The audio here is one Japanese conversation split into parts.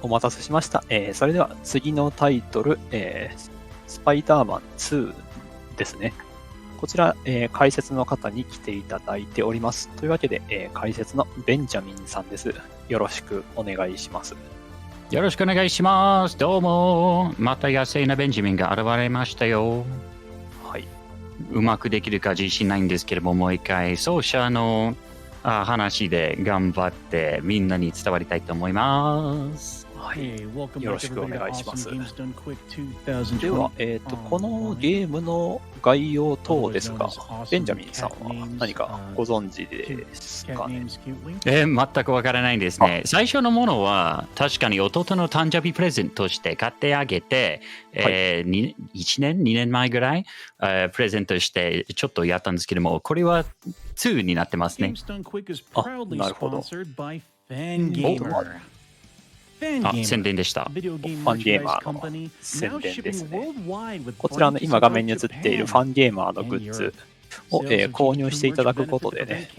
お待たせしました。それでは次のタイトル、スパイダーマン2ですね。こちら、解説の方に来ていただいております。というわけで、解説のベンジャミンさんです。よろしくお願いします。よろしくお願いします。どうも。また野生なベンジャミンが現れましたよ。はい。うまくできるか自信ないんですけれども、もう一回奏者の話で頑張ってみんなに伝わりたいと思います。はい、よろしくお願いします。では、このゲームの概要等ですが、ベンジャミンさんは何かご存知ですかね？全くわからないんですね。最初のものは確かに弟の誕生日プレゼントとして買ってあげて、1年、2年前ぐらい、プレゼントしてちょっとやったんですけども、これは2になってますね。なるほど。宣伝でした。ファンゲーマーの宣伝ですね。こちらの今画面に映っているファンゲーマーのグッズを、購入していただくことでね、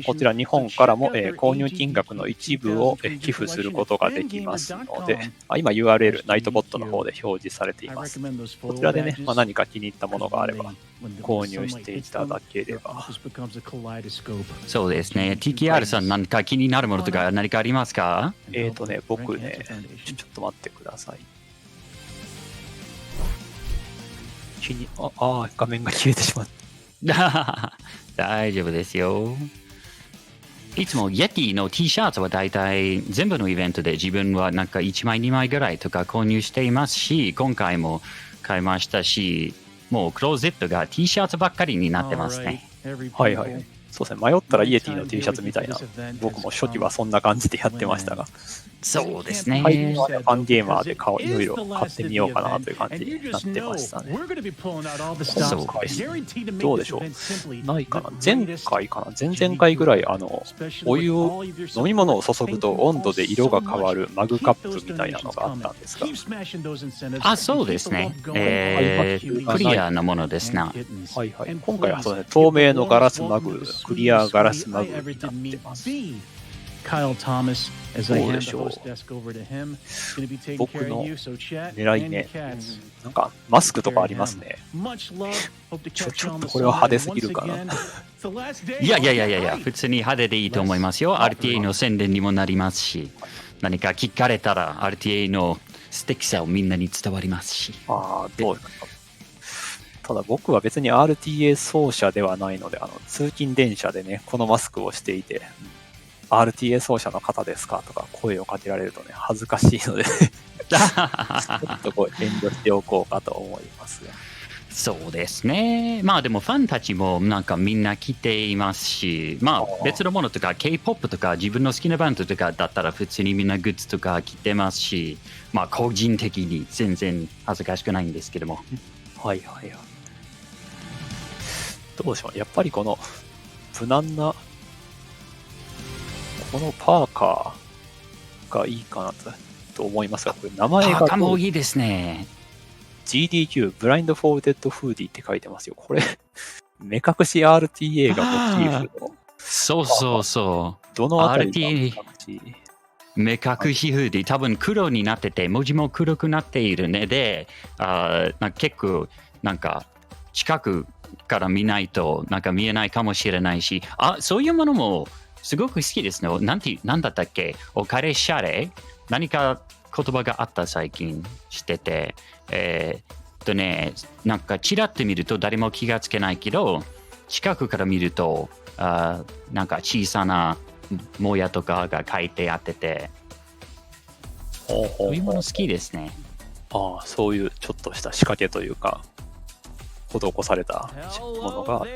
こちら日本からも、購入金額の一部を、寄付することができますので、今 URL ナイトボットの方で表示されています。こちらでね、何か気に入ったものがあれば購入していただければ。そうですね。TKR さん何か気になるものとか何かありますか？僕ね、ちょっと待ってください。画面が消えてしまった。大丈夫ですよ。いつもイエティの T シャツは大体全部のイベントで自分はなんか1枚2枚ぐらいとか購入していますし、今回も買いましたし、もうクローゼットが T シャツばっかりになってますね。はいはい。そうですね。迷ったらイエティの T シャツみたいな。僕も初期はそんな感じでやってましたが。そうですね。ファンゲーマーでいろいろ買ってみようかなという感じになってましたね。そうです。どうでしょう。ないかな。前々回ぐらい、お湯を、飲み物を注ぐと温度で色が変わるマグカップみたいなのがあったんですが。そうですね。クリアなものですな。はいはい。今回はそうですね、透明のガラスマグ、クリアガラスマグになってます。どうでしょう。僕の狙いね。なんかマスクとかありますね。ちょっとこれは派手すぎるかな。いや、普通に派手でいいと思いますよ。RTA の宣伝にもなりますし、何か聞かれたら RTA の素敵さをみんなに伝わりますし。どうですか。ただ僕は別に RTA 奏者ではないので、通勤電車でね、このマスクをしていて、RTA 奏者の方ですかとか声をかけられるとね、恥ずかしいのでちょっと遠慮しておこうかと思いますが。そうですね。でもファンたちもなんかみんな来ていますし、別のものとか K-POP とか自分の好きなバンドとかだったら普通にみんなグッズとか着てますし、個人的に全然恥ずかしくないんですけども。はいはいはい。どうでしょう。やっぱりこの無難なこのパーカーがいいかなと思いますが、これ名前がパーカーもいいですね。GDQ ブラインドフォーデッドフーディって書いてますよ。これ目隠し RTA がモチーフの。そう。どのあたりが目隠しフーディ、多分黒になってて文字も黒くなっているねで、結構なんか近くから見ないとなんか見えないかもしれないし、そういうものもすごく好きですね。なんだったっけ？おかれしゃれ？何か言葉があった最近してて、なんかちらっと見ると誰も気がつけないけど、近くから見るとなんか小さなもやとかが書いてあってて、そういうもの好きですね。そういうちょっとした仕掛けというか、施されたものが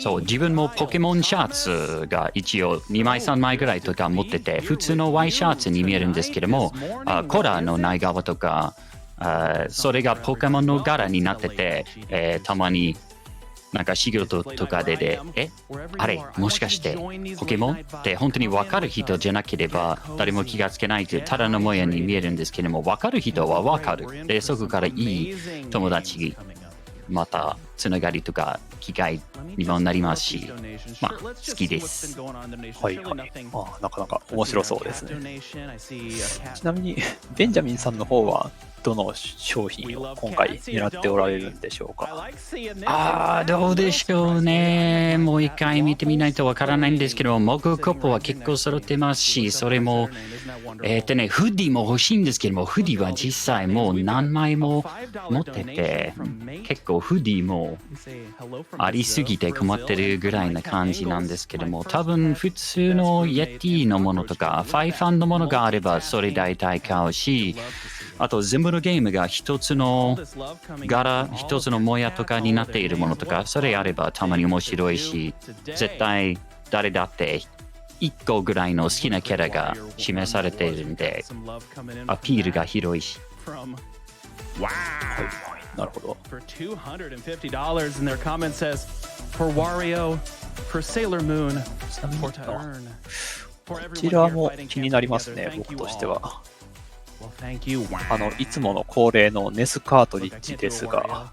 そう、自分もポケモンシャツが一応2枚3枚ぐらいとか持ってて、普通のワイシャツに見えるんですけども、コラの内側とか、それがポケモンの柄になってて、たまになんか仕事とかであれもしかしてポケモンって本当に分かる人じゃなければ誰も気がつけないというただの模様に見えるんですけども、分かる人は分かる。でそこからいい友達またつながりとか機会にもなりますし、まあ、好きです。はいはい。なかなか面白そうですね。ちなみに、ベンジャミンさんの方は、どの商品を今回狙っておられるんでしょうか？どうでしょうね。もう一回見てみないとわからないんですけど、モグコップは結構揃ってますし、それも、フーディも欲しいんですけども、フーディは実際もう何枚も持ってて、結構フーディもありすぎて困ってるぐらいな感じなんですけども、多分普通のイエティのものとか、ファイファンのものがあればそれ大体買うし、あと全部のゲームが一つの柄、一つのもやとかになっているものとか、それあればたまに面白いし、絶対誰だって1個ぐらいの好きなキャラが示されているんで、アピールが広いし。なるほど。For $250 and their comment says for Wario, for Sailor Moon, for Turn. こちらも気になりますね、僕としては。いつもの恒例のネスカートリッジですが。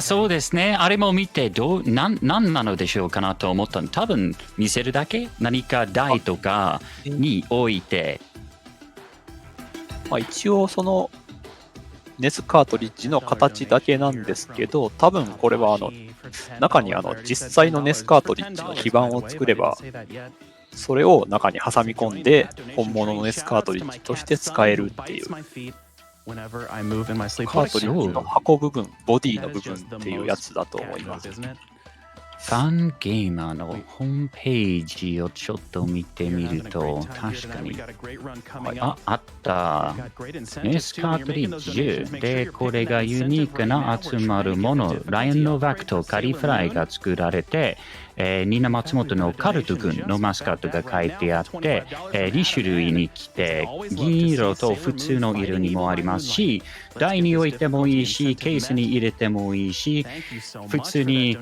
そうですね。あれも見て何なのでしょうかなと思ったの。多分見せるだけ何か台とかに置いて。一応そのネスカートリッジの形だけなんですけど、多分これは中に実際のネスカートリッジの基板を作れば、それを中に挟み込んで本物のネスカートリッジとして使えるっていう。カートリッジの箱部分、ボディの部分っていうやつだと思います。ファンゲーマーのホームページをちょっと見てみると、確かに、あった。ネスカートリッジで、これがユニークな集まるもの、ライオンのバックとカリフライが作られて、ニナ松本のカルト君のマスカットが書いてあって、2種類に来て、銀色と普通の色にもありますし、台に置いてもいいし、ケースに入れてもいいし、普通に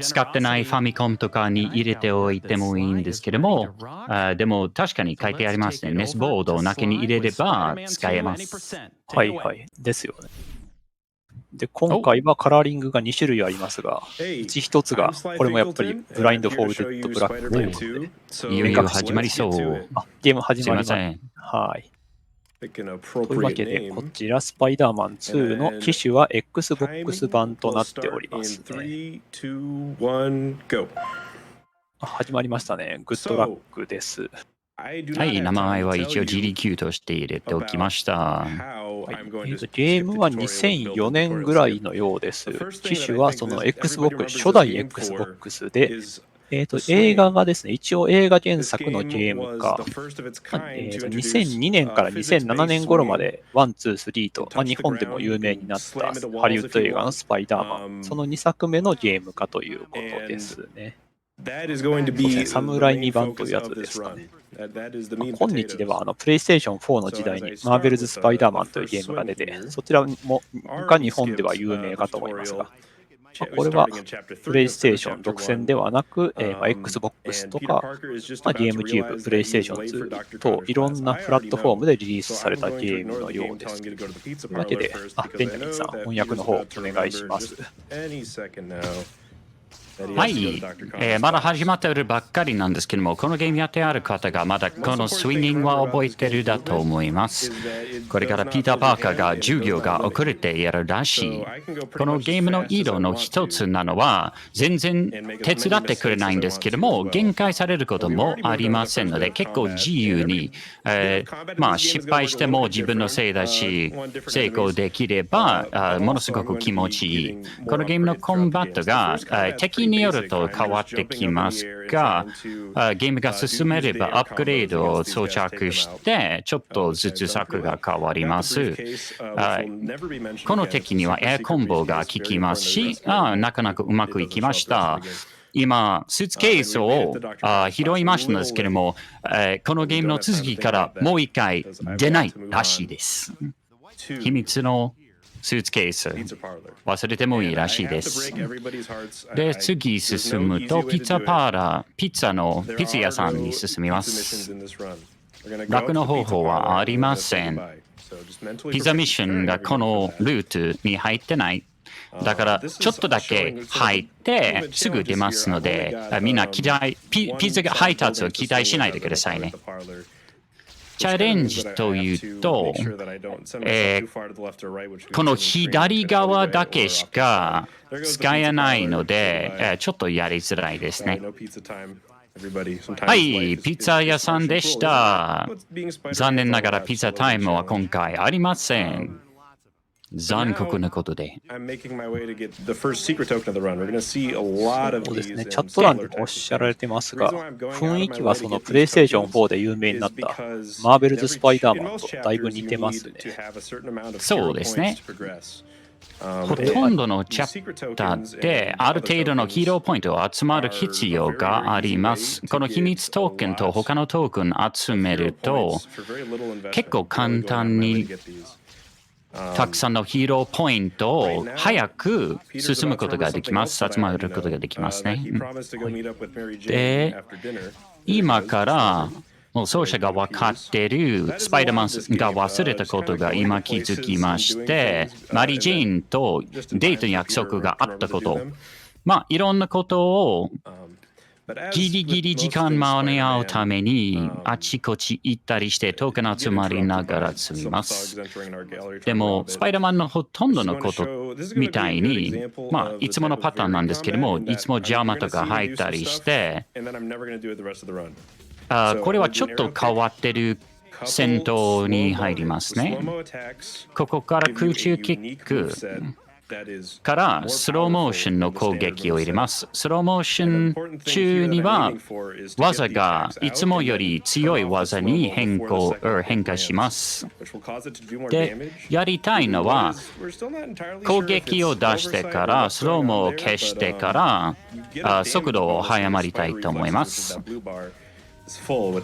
使ってないファミコンとかに入れておいてもいいんですけども、でも確かに書いてありますね。ネスボードを中に入れれば使えます。はいはい。ですよね。で、今回はカラーリングが2種類ありますが、うち1つが、これもやっぱりブラインドフォールデッドブラックということで、いよいよ始まりそう。ゲーム始まります。はい。というわけで、こちらスパイダーマン2の機種は Xbox 版となっておりますね。始まりましたね。グッドラックです。はい、名前は一応 GDQ として入れておきました。ゲームは2004年ぐらいのようです。機種はその Xbox、初代 Xbox で、映画がですね、一応映画原作のゲームか、2002年から2007年頃まで1、2、3と、日本でも有名になったハリウッド映画のスパイダーマン、その2作目のゲーム化ということですね。サムライ2版というやつですかね。今日ではプレイステーション4の時代にマーベルズ・スパイダーマンというゲームが出て、そちらもが日本では有名かと思いますが、これはプレイステーション独占ではなく、Xbox とか、ゲームキューブ、プレイステーション2といろんなプラットフォームでリリースされたゲームのようです。というわけで、ベンジャミンさん、翻訳の方お願いします。はい、まだ始まっているばっかりなんですけども、このゲームやってある方がまだこのスインギングは覚えてるだと思います。これからピーター・パーカーが授業が遅れてやるらしい。このゲームの色の一つなのは、全然手伝ってくれないんですけども、限界されることもありませんので、結構自由に、失敗しても自分のせいだし、成功できれば、ものすごく気持ちいい。このゲームのコンバットが、敵によると変わってきますが、ゲームが進めればアップグレードを装着して、ちょっとずつ策が変わります。この敵にはエアコンボが効きますし、なかなかうまくいきました。今、スーツケースを拾いましたんですけども、このゲームの続きからもう一回出ないらしいです。秘密のスーツケース、忘れてもいいらしいです。で、次進むと、ピッツァパーラー、ピッツァ屋さんに進みます。楽の方法はありません。ピザミッションがこのルートに入ってない。だからちょっとだけ入ってすぐ出ますので、みんなピザが配達を期待しないでくださいね。チャレンジというと、この左側だけしか使えないので、ちょっとやりづらいですね。はい、ピザ屋さんでした。残念ながらピザタイムは今回ありません。残酷なことで。そうですね、チャット欄でもおっしゃられてますが、雰囲気はそのプレイステーション4で有名になったマーベルズ・スパイダーマンとだいぶ似てますね。そうですね。ほとんどのチャプターである程度のヒーローポイントを集まる必要があります。この秘密トークンと他のトークン集めると結構簡単にたくさんのヒーローポイントを早く進むことができます。集まることができますね。で、今からもう奏者が分かっているスパイダーマンが忘れたことが今気づきまして、マリー・ジェーンとデートの約束があったこと、いろんなことをギリギリ時間間に合うためにあちこち行ったりしてトークン集まりながら積みます。でもスパイダーマンのほとんどのことみたいに、いつものパターンなんですけども、いつも邪魔とか入ったりして、これはちょっと変わってる戦闘に入りますね。ここから空中キックからスローモーションの攻撃を入れます。スローモーション中には技がいつもより強い技に変化します。で、やりたいのは攻撃を出してからスローモを消してから速度を速まりたいと思います。こ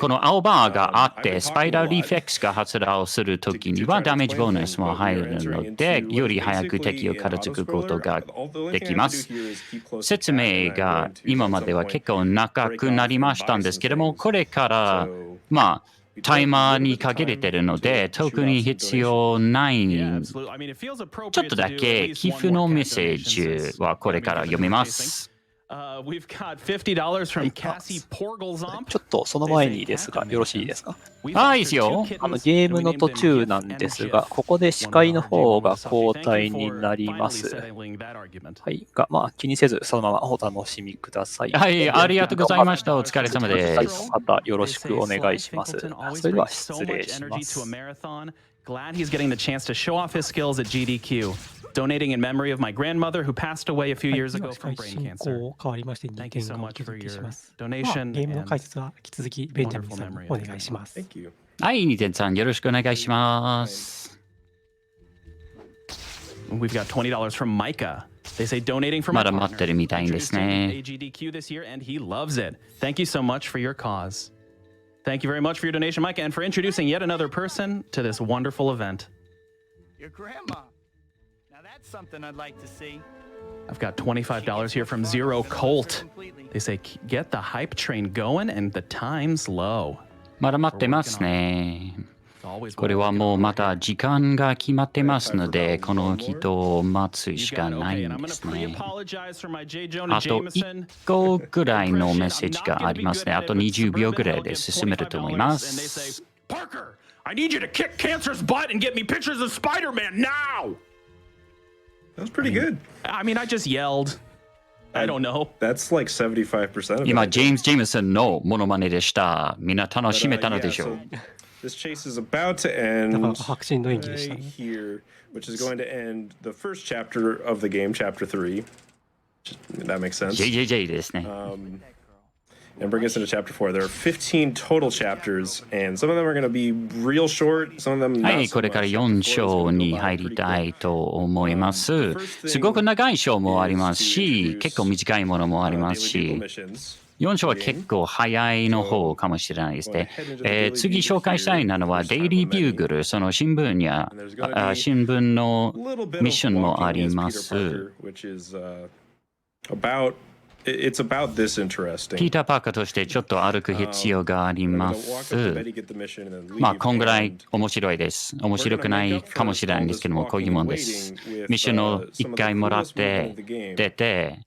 の青バーがあって、スパイダーリフェクスが発動するときにはダメージボーナスも入るので、より早く敵を片付くことができます。説明が今までは結構長くなりましたんですけども、これからタイマーに限れてるので、特に必要ない。ちょっとだけ寄付のメッセージはこれから読みます。ちょっとその前にですが、よろしいですか？いいですよ。ゲームの途中なんですが、ここで司会の方が交代になります。はい。が、気にせず、そのままお楽しみください。はい、ありがとうございました。お疲れ様です。方、よろしくお願いします。それでは失礼します。Glad he's getting the chance to show off his skills at GDQ. Donating in memory of my grandmother who passed away a few years ago from brain cancer. Thank you so much for your donation. ゲームの解説は引き続きベンジャミンさんにお願いします。はい、ニテンさんよろしくお願いします。We've got $20 from Micah. They say donating for my まだ待ってるみたいですね。AGDQ this year and he loves it. Thank you so much for your cause. Thank you very much for your donation, Micah, and for introducing yet another person to this wonderful event. Your grandma. Now that's something I'd like to see. I've got $25 here from Zero Colt. They say get the hype train going and the time's low. まだ待ってますね。これはもうまた時間が決まってますので、この人を待つしかないんですね。あと1個ぐらいのメッセージがありますね。あと20秒ぐらいで進めると思います。Parker, I need you to kick Cancer's butt and get me pictures of Spider-Man now! That was pretty good. I mean, I just yelled. I don't know. That's like 75% of it. 今、ジェームズ・ジェームソンのモノマネでした。みんな楽しめたのでしょう。This chase is about to end right here, which is going to end the first chapter of the game, chapter 3. That makes sense. JJJ ですね。And bring us into chapter 4. There are 15 total chapters, and some of them are going to be real short, some of them not はい、これから4章に入りたいと思います。すごく長い章もありますし、結構短いものもありますし、4章は結構早いの方かもしれないですね。次紹介したいのはデイリービューグル、その新聞や新聞のミッションもあります。about it's about this interesting. ピーター・パーカーとしてちょっと歩く必要があります。まあ、こんぐらい面白いです。面白くないかもしれないんですけども、こういうもんです。ミッションを1回もらって出て、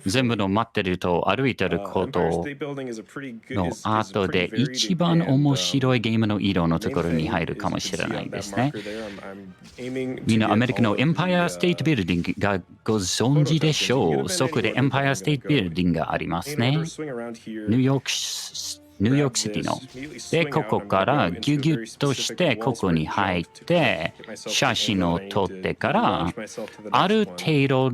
全部の待ってると歩いてることの後で一番面白いゲームの色のところに入るかもしれないですね。みんなアメリカのエンパイアステートビルディングがご存知でしょう。そこでエンパイアステートビルディングがありますね。ニューヨークシティの。で、ここからギュギュッとしてここに入って写真を撮ってからある程度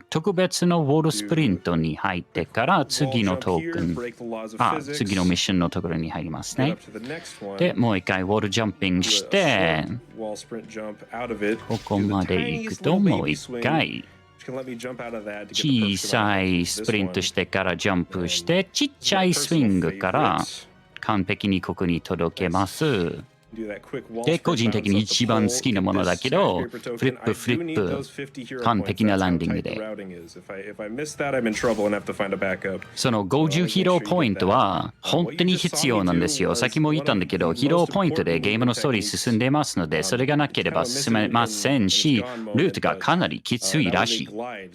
特別のウォールスプリントに入ってから次のトークン、次のミッションのところに入りますね。で、もう一回ウォールジャンピングしてここまで行くともう一回小さいスプリントしてからジャンプしてちっちゃいスイングから完璧にここに届けます。で、個人的に一番好きなものだけど、フリップ、完璧なランディングで。その50ヒーローポイントは本当に必要なんですよ。さっきも言ったんだけど、ヒーローポイントでゲームのストーリー進んでいますので、それがなければ進めませんし、ルートがかなりきついらしい。I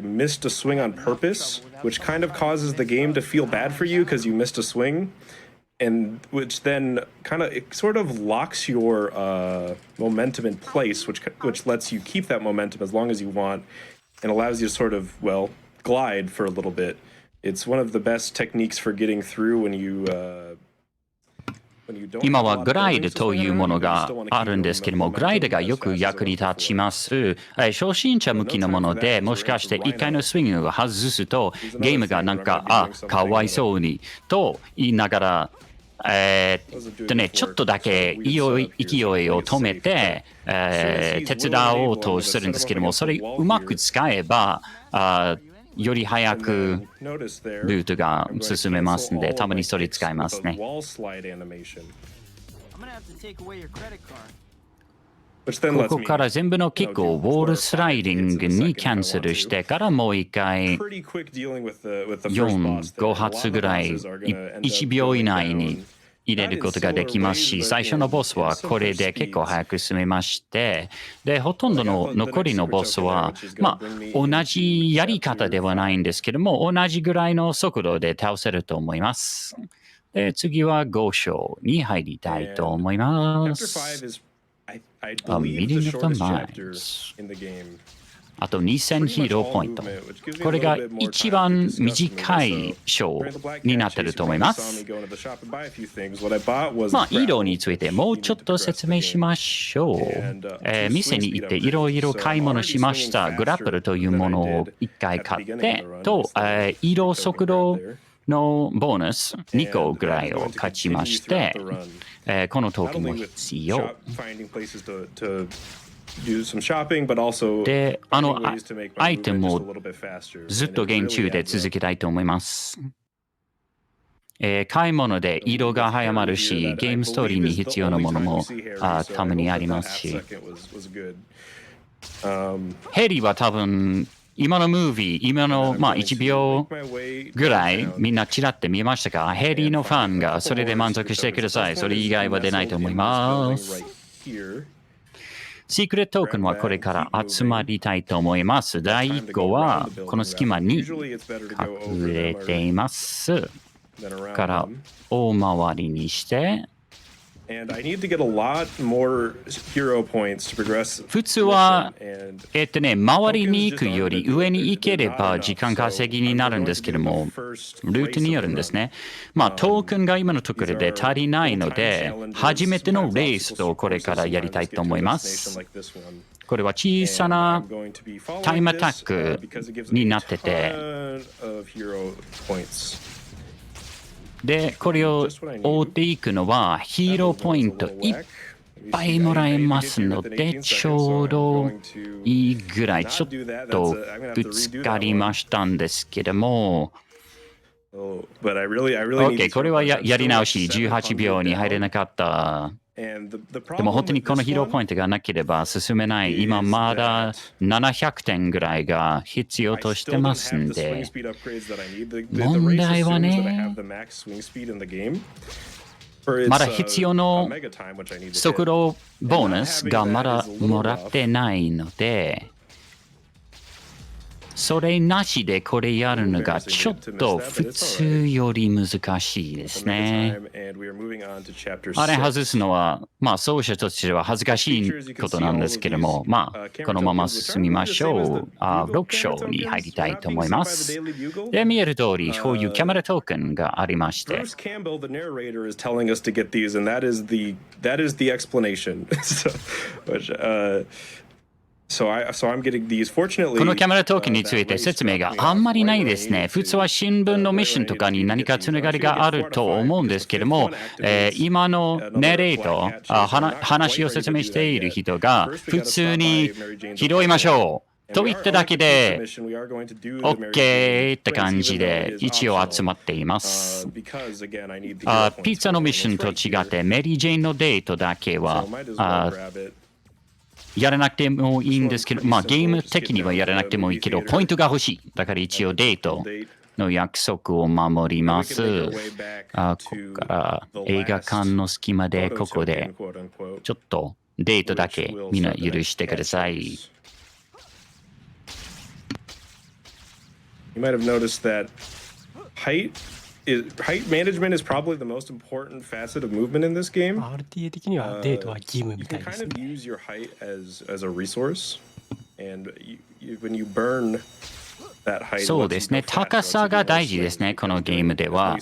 missed a swing on purpose, which kind of causes the game to feel bad for you because you missed a swing. And which then kind of it sort of locks your momentum in place, which lets you keep that momentum as long as you want, and allows you to sort of glide for a little bit. It's one of the best techniques for getting through when you. 今はグライドというものがあるんですけども、グライドがよく役に立ちます。初心者向きのもので、もしかして1回のスイングを外すと、ゲームがなんか、かわいそうにと言いながら、ちょっとだけ勢いを止めて、手伝おうとするんですけども、それうまく使えば、より早くルートが進めますので、たまにそれ使いますね。ここから全部のキックをウォールスライディングにキャンセルしてからもう一回4、5発ぐらい1秒以内に入れることができますし、最初のボスはこれで結構早く進めまして、で、ほとんどの残りのボスは、同じやり方ではないんですけども、同じぐらいの速度で倒せると思います。で、次は5章に入りたいと思います。A Meeting of the Minds。あと2000ヒーローポイント。これが一番短い章になっていると思います。色についてもうちょっと説明しましょう。店に行っていろいろ買い物しました。グラップルというものを1回買ってと、色速度のボーナス2個ぐらいを勝ちまして、このトークンも必要。で、アイテムをずっとゲーム中で続けたいと思います。買い物で色が早まるし、ゲームストーリーに必要なものもたまにありますし。ヘリは多分、今のムービー、今の1秒ぐらいみんなちらって見えましたか？ヘリのファンがそれで満足してください。それ以外は出ないと思います。シークレットトークンはこれから集まりたいと思います。第1個はこの隙間に隠れています。から大回りにして、普通は、周りに行くより上に行ければ時間稼ぎになるんですけども、ルートによるんですね。トークンが今のところで足りないので、初めてのレースをこれからやりたいと思います。これは小さなタイムアタックになってて、で、これを追っていくのはヒーローポイントいっぱいもらえますので、ちょうどいいぐらい、ちょっとぶつかりましたんですけども、OK、これはやり直し、18秒に入れなかった。でも本当にこのヒーローポイントがなければ進めない。今まだ700点ぐらいが必要としてますんで、問題はね、まだ必要の速度ボーナスがまだもらってないので、それなしでこれやるのがちょっと普通より難しいですね。あれ外すのは、奏者としては恥ずかしいことなんですけども、このまま進みましょう。6章に入りたいと思います。で、見える通り、こういうキャメラトークンがありまして。このキャメラトークンについて説明があんまりないですね。普通は新聞のミッションとかに何かつながりがあると思うんですけども、今のネレート、話を説明している人が普通に拾いましょうと言っただけで OK って感じで一応集まっています。ピッツァのミッションと違ってメリー・ジェーンのデートだけはやらなくてもいいんですけど、ゲーム的にはやらなくてもいいけど、ポイントが欲しい。だから一応デートの約束を守ります。ここから映画館の隙間で、ここでちょっとデートだけみんな許してください。You might have noticed that height management is probably the most important facet of movement in this game. RTA 的にはデートは義務みたい You で can す kind ね。 of use your height as a resource, and when you burn that height. そうですね。高さが大事ですね、このゲームでは。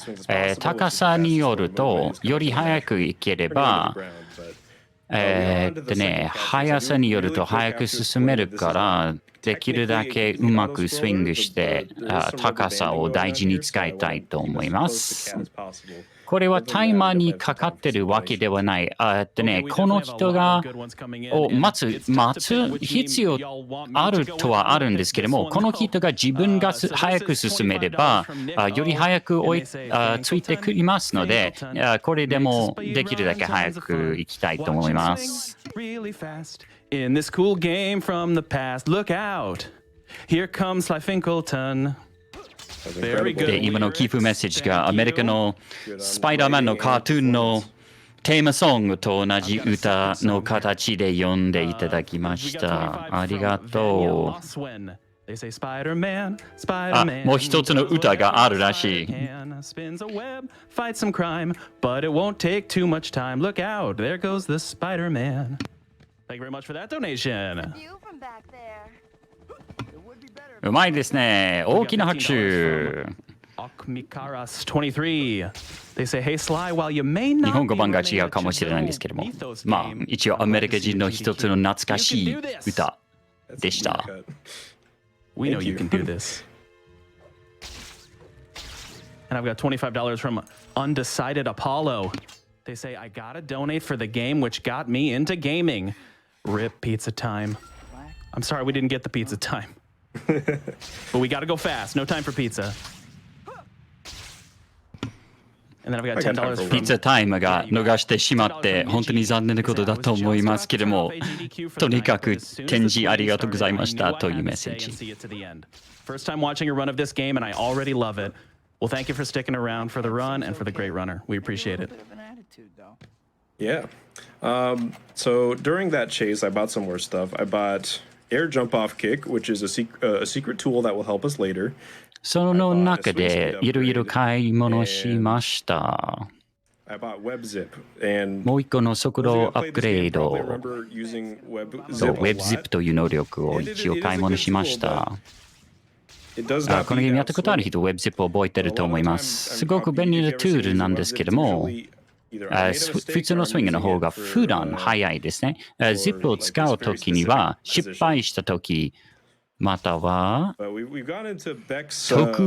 高さによると、より速くいければ、速さによると速く進めるから、できるだけうまくスイングして高さを大事に使いたいと思います。これはタイマーにかかってるわけではない。この人が待つ必要あるとはあるんですけれども、この人が自分が早く進めれば、より早くついてくりますので、これでもできるだけ早く行きたいと思います。In this cool game from the past, look out! Here comes Slyfincleton. Very good. で、今のキープメッセージがアメリカのスパイダーマンのカートゥーンのテーマソングと同じ歌の形で読んでいただきました。ありがとう。もう一つの歌があるらしい。Spins a web, fight some crime, but it won't take too much time. Look out, there goes the Spider-Man. Thank you very much for that donation. うまいですね。大きな拍手。Akmikaras23. They say, hey Sly, while you may not 日本語版が違うかもしれないんですけども、一応アメリカ人の一つの懐かしい歌でした。We know you can do this. And I've got $25 from Undecided Apollo. They say, I gotta donate for the game which got me into gaming. Rip pizza time. I'm sorry we didn't get the pizza time. But we gotta go fast. No time for pizza. And then I've got $10 from ピッツァタイムが逃してしまって本当に残念なことだと思いますけれども、とにかく展示ありがとうございましたというメッセージ。First time watching a run of this game and I already love it. Well, thank you for sticking around for the run and for the great runner. We appreciate it. Yeah. So during that chase, I bought some more stuff. I bought air jump off kick, which is a secret tool that will help us later. その中でいろいろ買い物しました。I bought web zip and もう一個の速度アップグレード。I remember using web そう、 zip a Web lot. Zip という能力を一応買い物しました。 It does not このゲームやったことある人、Web Zip を覚えてると思います。すごく便利なツールなんですけども、普通のスイングの方が普段早いですね。Zip を使うときには、失敗したとき、または特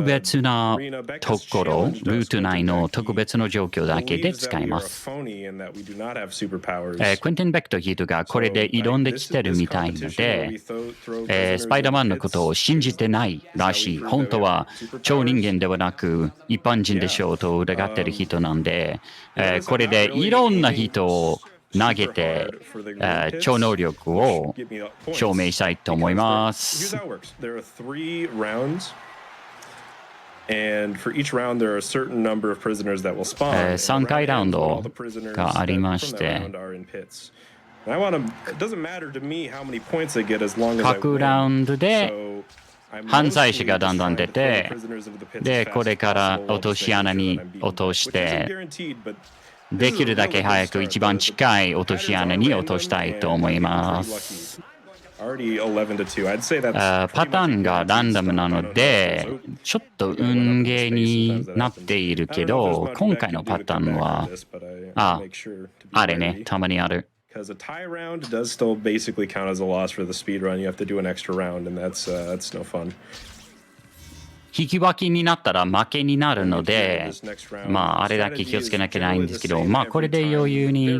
別なところ、ルート内の特別の状況だけで使います。クエンティン・ベックという人がこれで挑んできてるみたいので、スパイダーマンのことを信じてないらしい。本当は超人間ではなく一般人でしょうと疑ってる人なんで、これでいろんな人を投げて、超能力を証明したいと思います。3回ラウンドがありまして、各ラウンドで犯罪者がだんだん出て、で、これから落とし穴に落として、できるだけ早く一番近い落とし穴に落としたいと思います。パターンがランダムなので、ちょっと運ゲーになっているけど、今回のパターンは、あれね、たまにある。Because a tie round does still basically count as a loss for the speed run. You have to do an extra round, and that's no fun. 引き分けになったら負けになるので、まあ、あれだけ気をつけなきゃいけないんですけど、まあ、これで余裕に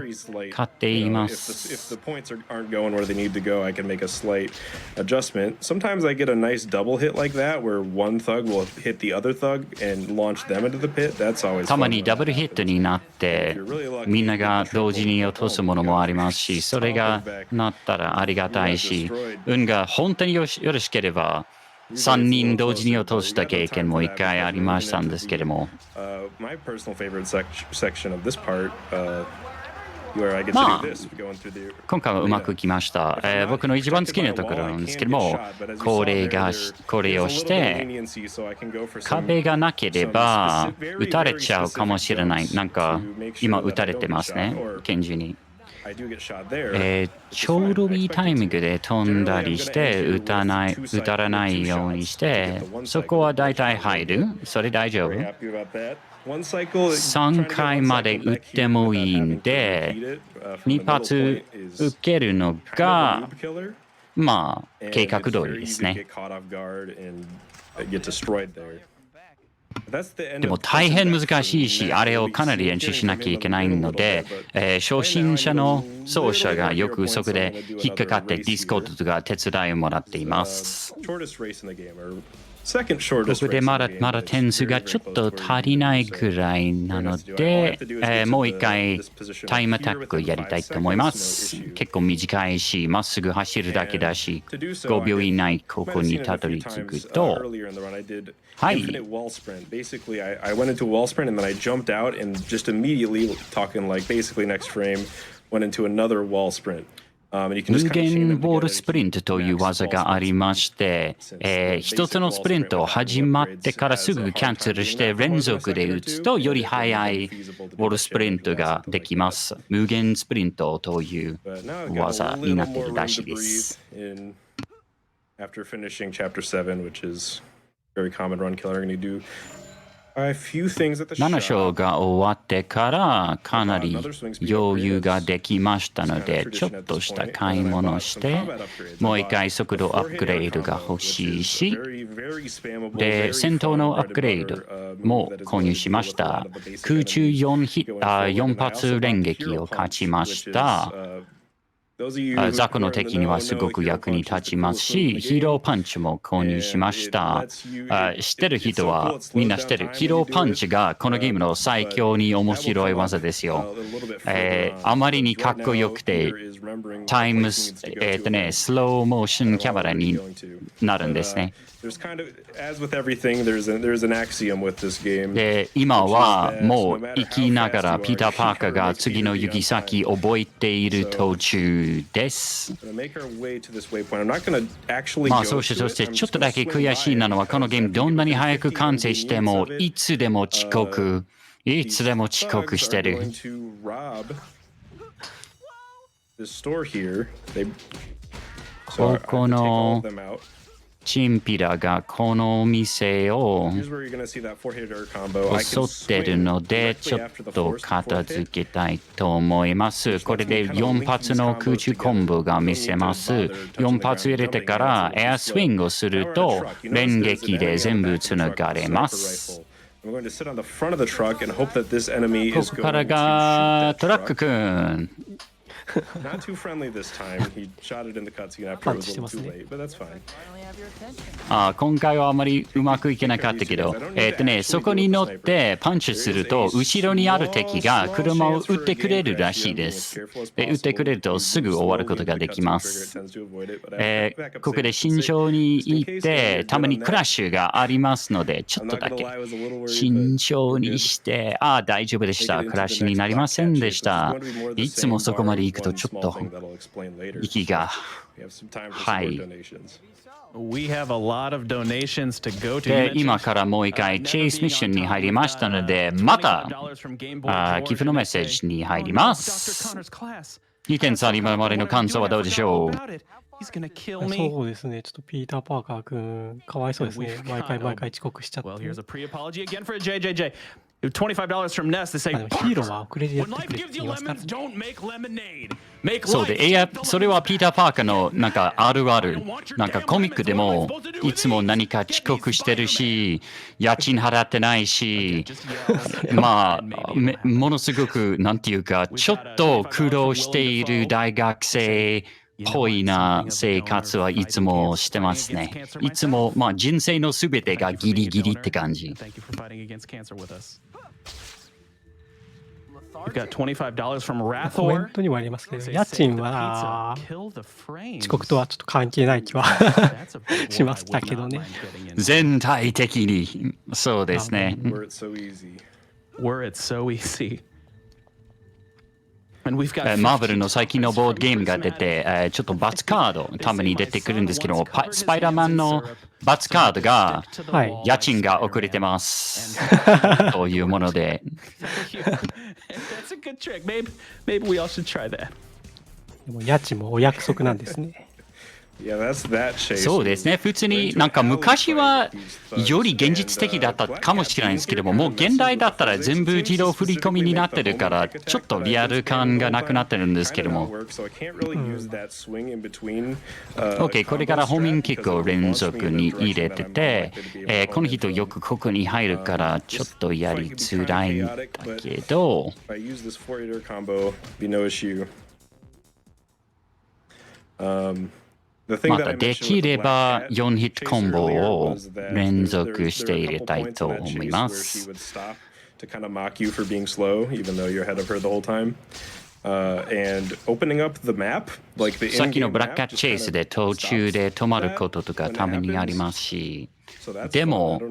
勝っています。If the points aren't going where they need to go, I can make a slight adjustment. Sometimes I get a nice double hit like that, where one thug will hit the other thug and launch them into the pit. That's always fun. たまにダブルヒットになって、みんなが同時に落とすものもありますし、それがなったらありがたいし、運が本当によろしければ、3人同時に落とした経験も1回ありましたんですけれども、まあ、今回はうまくいきました。僕の一番好きなところなんですけども、これをして、壁がなければ撃たれちゃうかもしれない。なんか、今撃たれてますね、拳銃に。ちょうどいいタイミングで飛んだりして撃たらないようにして、そこは大体入る。それ大丈夫。3回まで撃ってもいいんで、2発受けるのが、まあ、計画通りですね。でも大変難しいし、あれをかなり練習しなきゃいけないので、初心者の奏者がよくそこで引っかかってディスコードとか手伝いをもらっています。ここでまだ点数がちょっと足りないくらいなので、もう一回タイムアタックやりたいと思います。結構短いし、まっすぐ走るだけだし、5秒以内ここにたどり着くと、はい。Basically, I went into a wall sprint and then I jumped out and just immediately, talking like basically next frame, went into another wall sprint. 無限ボールスプリントという技がありまして、一つのスプリントを始まってからすぐキャンセルして連続で打つとより速いボールスプリントができます。無限スプリントという技になっているらしいです。After finishing chapter 7, which is very common run killer, I'm going to do a few things at the shop. 7章が終わってからかなり余裕ができましたので、ちょっとした買い物をして、もう一回速度アップグレードが欲しいし、で、戦闘のアップグレードも購入しました。空中4発連撃を勝ちました。雑魚の敵にはすごく役に立ちますし、ヒーローパンチも購入しました。知ってる人はみんな知ってる。ヒーローパンチがこのゲームの最強に面白い技ですよ。あまりにかっこよくて、スローモーションキャメラになるんですね。で、今はもう生きながらピーター・パーカーが次の行き先を覚えている途中です。まあ、そうしてちょっとだけ悔しいなのは、このゲームどんなに早く完成してもいつでも遅刻してる。ここのチンピラがこのお店を襲ってるので、ちょっと片付けたいと思います。これで4発の空中コンボが見せます。4発入れてからエアスイングをすると連撃で全部つながれます。ここからがトラックくん。Not too friendly this time. He shot it in the cutscene after it was a little too late, but that's fine. 今回はあまりうまくいけなかったけど、そこに乗ってパンチすると、後ろにある敵が車を撃ってくれるらしいです。撃ってくれるとすぐ終わることができます。ここで慎重に行って、たまにクラッシュがありますので、ちょっとだけ慎重にして、大丈夫でした。クラッシュになりませんでした。いつもそこまで行くとちょっと息が、はい。で、今からもう一回チェイスミッションに入りましたので、また寄付のメッセージに入ります。2.3今までの感想はどうでしょう？そうですね、ちょっとピーター・パーカー君、かわいそうですね。毎回遅刻しちゃって。$25 from Nest, they say, ヒーローは遅れてやってくれって言いますから。そうで、それはピーター・パーカーのなんかあるある、なんかコミックでもいつも何か遅刻してるし、家賃払ってないし、まあ、ものすごく、なんていうか、ちょっと苦労している大学生ぽいな生活はいつもしてますね。いつも、まあ、人生のすべてがギリギリって感じ。We've got $25 from コメン Rathor. トにもありますけど、家賃は遅刻とはちょっと関係ない気はしましたけどね。全体的に、そうですね。Were it so easy. Were it so easy. マーベルの最近のボードゲームが出て、ちょっと罰カードたまに出てくるんですけど、スパイダーマンの罰カードが、家賃が遅れてます。というもので。That's a good trick. Maybe we all should try that. でも家賃もお約束なんですね。そうですね。普通になんか昔はより現実的だったかもしれないんですけども、もう現代だったら全部自動振り込みになってるから、ちょっとリアル感がなくなってるんですけども。OK、これからホーミングキックを連続に入れてて、この人よくここに入るからちょっとやりづらいんだけど、またできれば4ヒットコンボを連続して入れたいと思います。To kind of mock you for being slow, even though you're ahead of her the whole time. And opening up the map, like the さっきのブラックキャットチェイスで途中で止まることとかためにありますし、でも、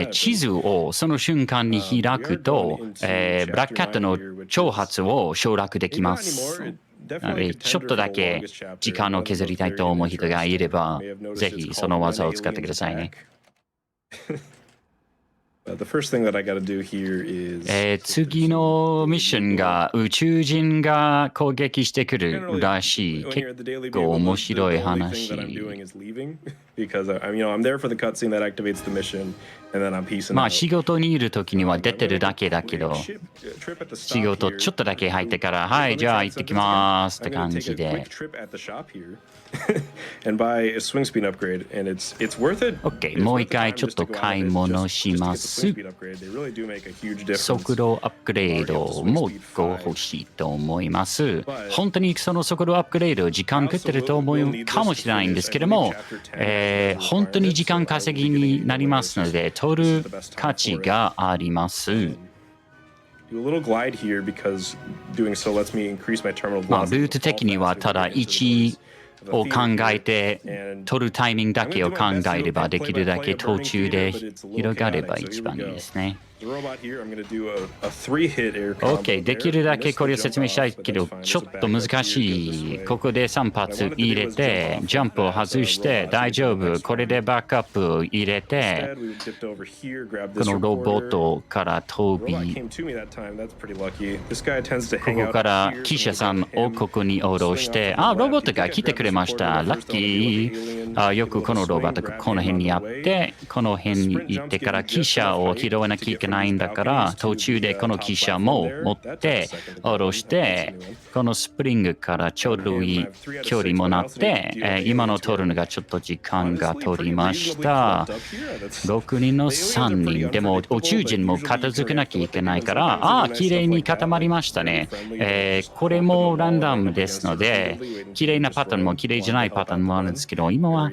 地図をその瞬間に開くと、ブラックキャットの挑発を省略できます。ちょっとだけ時間を削りたいと思う人がいれば、ぜひその技を使ってくださいね。次のミッションが宇宙人が攻撃してくるらしい。結構面白い話。まあ仕事にいるときには出てるだけだけど、仕事ちょっとだけ入ってから、はい、じゃあ行ってきますって感じで。OK、もう一回ちょっと買い物します。速度アップグレードもご欲しいと思います。本当にその速度アップグレード時間食ってると思うかもしれないんですけども、本当に時間稼ぎになりますので、取る価値があります。ルート的にはただ1を考えて、取るタイミングだけを考えれば、できるだけ途中で広がれば一番いいですね。OK、できるだけこれを説明したいけど、ちょっと難しい。ここで3発入れて、ジャンプを外して、大丈夫。これでバックアップを入れて、このロボットから飛び、ここから記者さんをここに下ろして、ロボットが来てくれました。ラッキー。よくこのロボットがこの辺にあって、この辺に行ってから記者を拾わなきゃいけない。ないんだから、途中でこの汽車も持って下ろして、このスプリングからちょうどいい距離もなって、今の取るのがちょっと時間が取りました。6人の3人。でも、宇宙人も片付けなきゃいけないから、綺麗に固まりましたね。これもランダムですので、綺麗なパターンも綺麗じゃないパターンもあるんですけど、今は、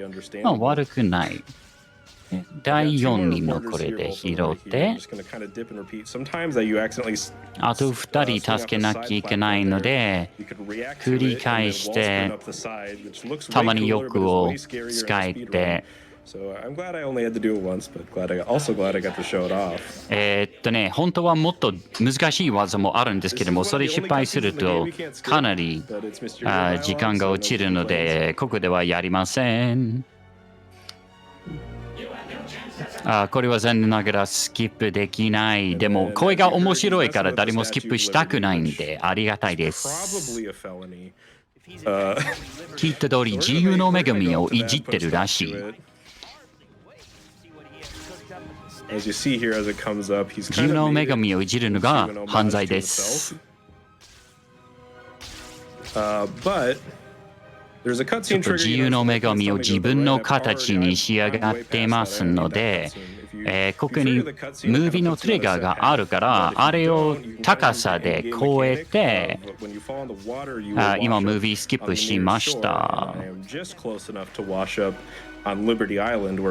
悪くない。第4人のこれで拾って、あと2人助けなきゃいけないので、繰り返して、たまに欲を使えて、本当はもっと難しい技もあるんですけども、それ失敗するとかなり時間が落ちるので、ここではやりません。これは残念ながらスキップできない。でも、声が面白いから誰もスキップしたくないんで、ありがたいです。聞いた通り、自由の女神をいじってるらしい。自由の女神をいじるのが犯罪です。ちょっと自由の女神を自分の形に仕上がっていますので、ここにムービーのトリガーがあるから、あれを高さで超えて、今ムービースキップしました。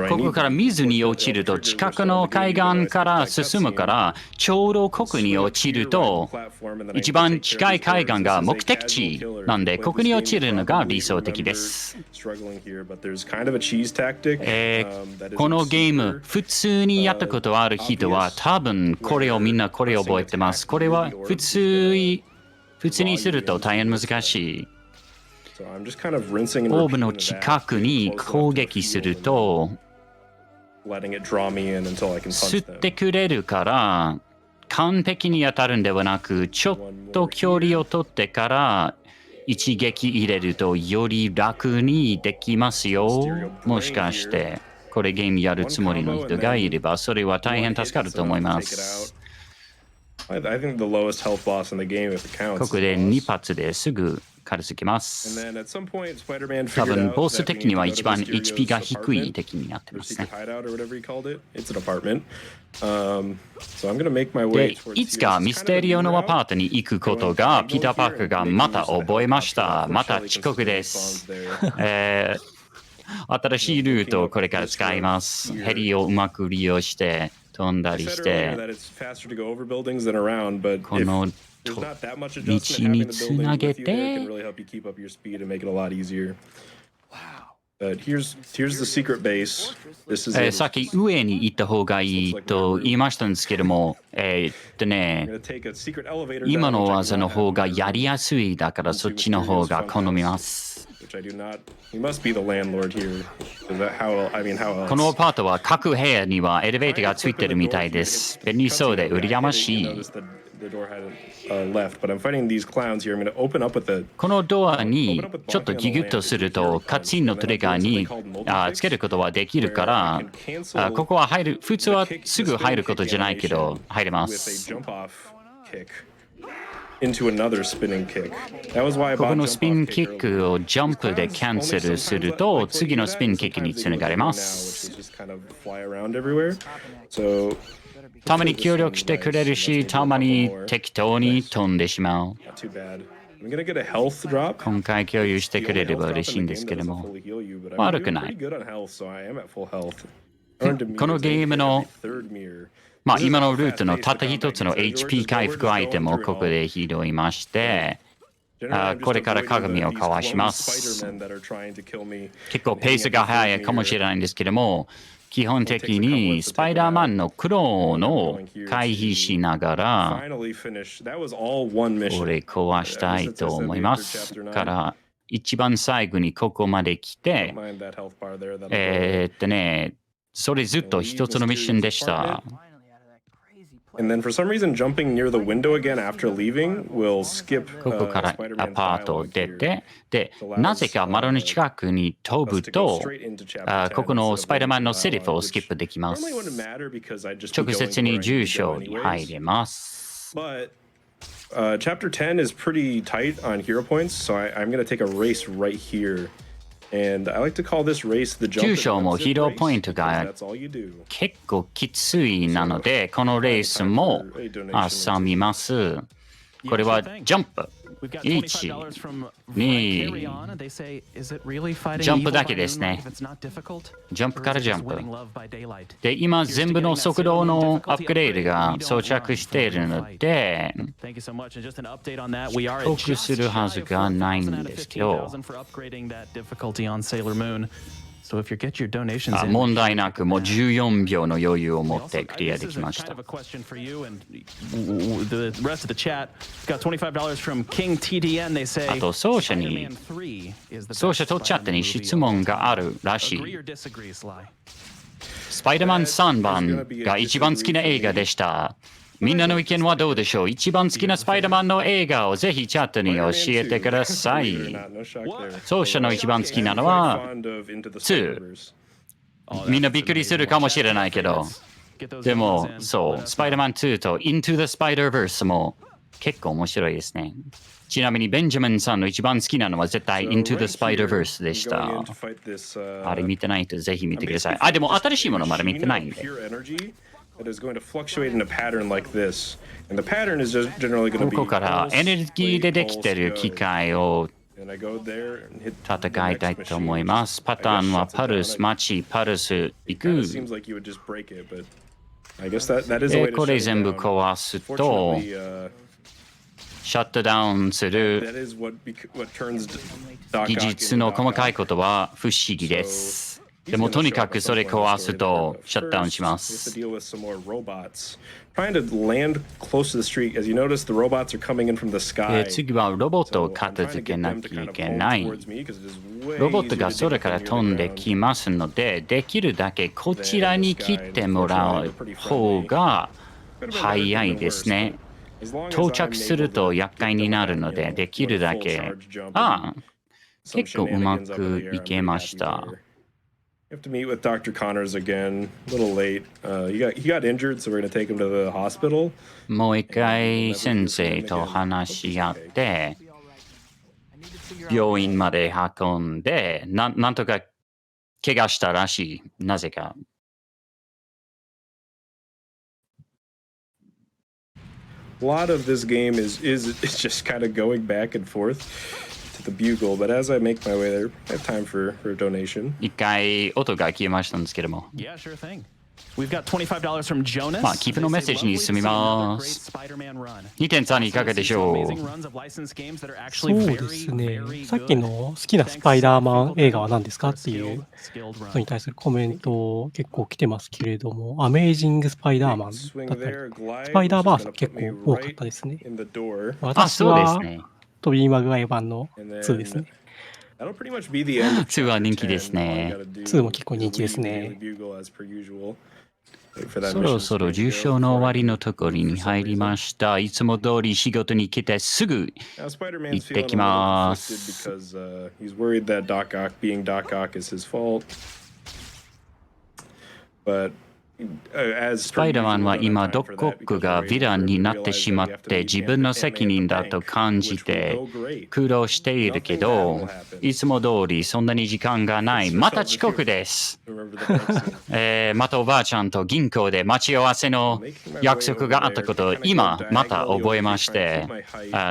ここから水に落ちると近くの海岸から進むから、ちょうどここに落ちると一番近い海岸が目的地なんで、ここに落ちるのが理想的です。このゲーム普通にやったことある人は多分みんなこれを覚えてます。これは普通にすると大変難しい。オーブの近くに攻撃すると吸ってくれるから、完璧に当たるんではなく、ちょっと距離を取ってから一撃入れるとより楽にできますよ。もしかしてこれゲームやるつもりの人がいれば、それは大変助かると思います。ここで2発ですぐ片付けます。多分ボス的には一番 HP が低い敵になってますね。で、いつかミステリオのアパートに行くことがピーター・パーカーがまた覚えました。また遅刻です。新しいルートをこれから使います。ヘリをうまく利用して飛んだりして、この道につなげて、さっき上に行った方がいいと言いましたんですけども、今の技の方がやりやすいだから、そっちの方が好みます。このアパートは各部屋にはエレベーターがついてるみたいです。便利そうで羨ましい。このドアにちょっとギュギュッとするとカッチンのトリガーにつけることはできるから、ここは普通はすぐ入ることじゃないけど入れます。ここのスピンキックをジャンプでキャンセルすると次のスピンキックにつながれます。たまに協力してくれるし、たまに適当に飛んでしまう。今回共有してくれれば嬉しいんですけども、悪くない。このゲームの今のルートのたった一つの HP 回復アイテムをここで拾いまして、これから鏡をかわします。結構ペースが速いかもしれないんですけども、基本的にスパイダーマンのクローンを回避しながら、これ壊したいと思います。から、一番最後にここまで来て、それずっと一つのミッションでした。And then for some reason, jumping near the window again after leaving will skip ここからア Spider-Man's パートを dialogue 出 here. て、で、なぜか窓の近くに飛ぶ To go と、straight into chapter ここ 10の instead of スパイダーマンの the セリフを dialogue, スキップできま which す。 normally wouldn't matter because I'd just be 直 going 接 to where に I need 住 to 所 go に入 anyways. れます。 But chapter 10 is pretty tight on hero points, so I'm going to take a race right here. And I like to call this race the jump 住 and 所も exit ヒーロー race ポイント because が that's all you do. 結構きついなので、このレースも挟みます。これはジャンプ。We've got Each. $25 from Ni. Carry On, and they say, is it really fighting Jump evil だ by けですね。 moonlight if it's not difficult? ジャンプ Or から is ジ it ャ just ンプ。 winning love by daylight? で、今 Here's to 全部 getting の that 速 Sailor 度 Moon のアッ difficulty プグレード upgrade. が We don't 装 run 着している for の real fight. で、 Thank you so much. And just an update on that, we are at 得 just するは shy ず of がない 4,000 out ん of ですけど、 15,000 for upgrading that difficulty on Sailor Moon. So if you get your donations in, 問題なくもう14秒の余裕を持っ Also, てクリア this で is き a まし kind た of。a question for you and the rest of the chat. Got $25 from King TDN. They say あと奏者に Spider-Man 3 is the 奏 best 者とチャット Spider-Man に movie 質 of 問 all があ time. るらし Agree い。 or disagree, Sly? スパイダーマン3番が一番好きな映画でした。みんなの意見はどうでしょう？一番好きなスパイダーマンの映画をぜひチャットに教えてください。奏者の一番好きなのは2。みんなびっくりするかもしれないけど、でもそう、スパイダーマン2と Into the Spider-Verse も結構面白いですね。ちなみにベンジャミンさんの一番好きなのは絶対 Into the Spider-Verse でした。あれ見てないとぜひ見てください。あ、でも新しいものまだ見てないんで。That is going to fluctuate in a pattern like this. And the pattern is just generally going to こ be こからエネルギーでできてる機械を and I go there and hit 戦いたいと思います。パターンはパルス、マチ、パルス、行 Kind く。 of seems like you would just break it, but I guess that is a way で、 to これ shut it 全部 down. 壊すと、 Fortunately, シャットダウンする that is what turns Doc 技 Ock 術 into の Doc 細かい Ock. ことは不思議です。でもとにかくそれ壊すとシャットダウンしま First, す。 we have to deal with some more robots. Trying to land close to the street. As you notice, the robots are coming in from the sky. で、次はロボットを So I'm 片 trying to 付け get な them to きゃい kind of け hone ない。 towards me because it is way ロボット easier が to 空 deal から with 飛んで near the きますので、できるだけこちらに来てもらう方が早いですね。 ground. 到着すると厄介になるので、できるだけ。ああ、結構うまくいけました。 You have to meet with Dr. Connors again. A little late. He got injured, so we're going to take him to the hospital. もう一回先生と話し合って、病院まで運んで、なんとか怪我したらしい。なぜか。A lot of this game is just kind of going back and forth to the bugle, but as I make my way there, I have time for a donation. 一回音が消えましたんですけども。 Yeah, sure thing. We've got $25 from Jonas. まあ、寄付のメッセージに進みます。2.3 にいかがでしょう？そうですね。さっきの好きなスパイダーマン映画は何ですかっていうのに対するコメント結構来てますけれども、アメージングスパイダーマンだったり、スパイダーバースは結構多かったですね。 In the door. あ、私そうですはね。トビー・マグワイ版の And 2ですね。 That'll pretty much be the end of 2は人気です 10. All ね I。gotta do 2も結構人気です is ね。 leave the bugle as per usual. Wait for that そろ mission そろ screen to 重 go 症の before 終 I わりのところに入りました。いつも通り仕事に来てすぐ Now Spider-Man's 行って feeling き a little ま conflicted す。 because he's worried that being Doc Ock is his fault. But as スパイダーマンは per usual, 今 we don't have ド time for ッコ that ック because が we're ヴィ waiting ラン for him に to なって realize し that ま we っ have to て meet 自分の Ant-Man 責任 at the だと bank, 感じ which て will go great. 苦労しているけど、いつも通りそんなに時間がない。また遅刻です。 Remember the bank scene. またおばあちゃんと銀行で待ち合わせの約束があったことを今また覚えまして、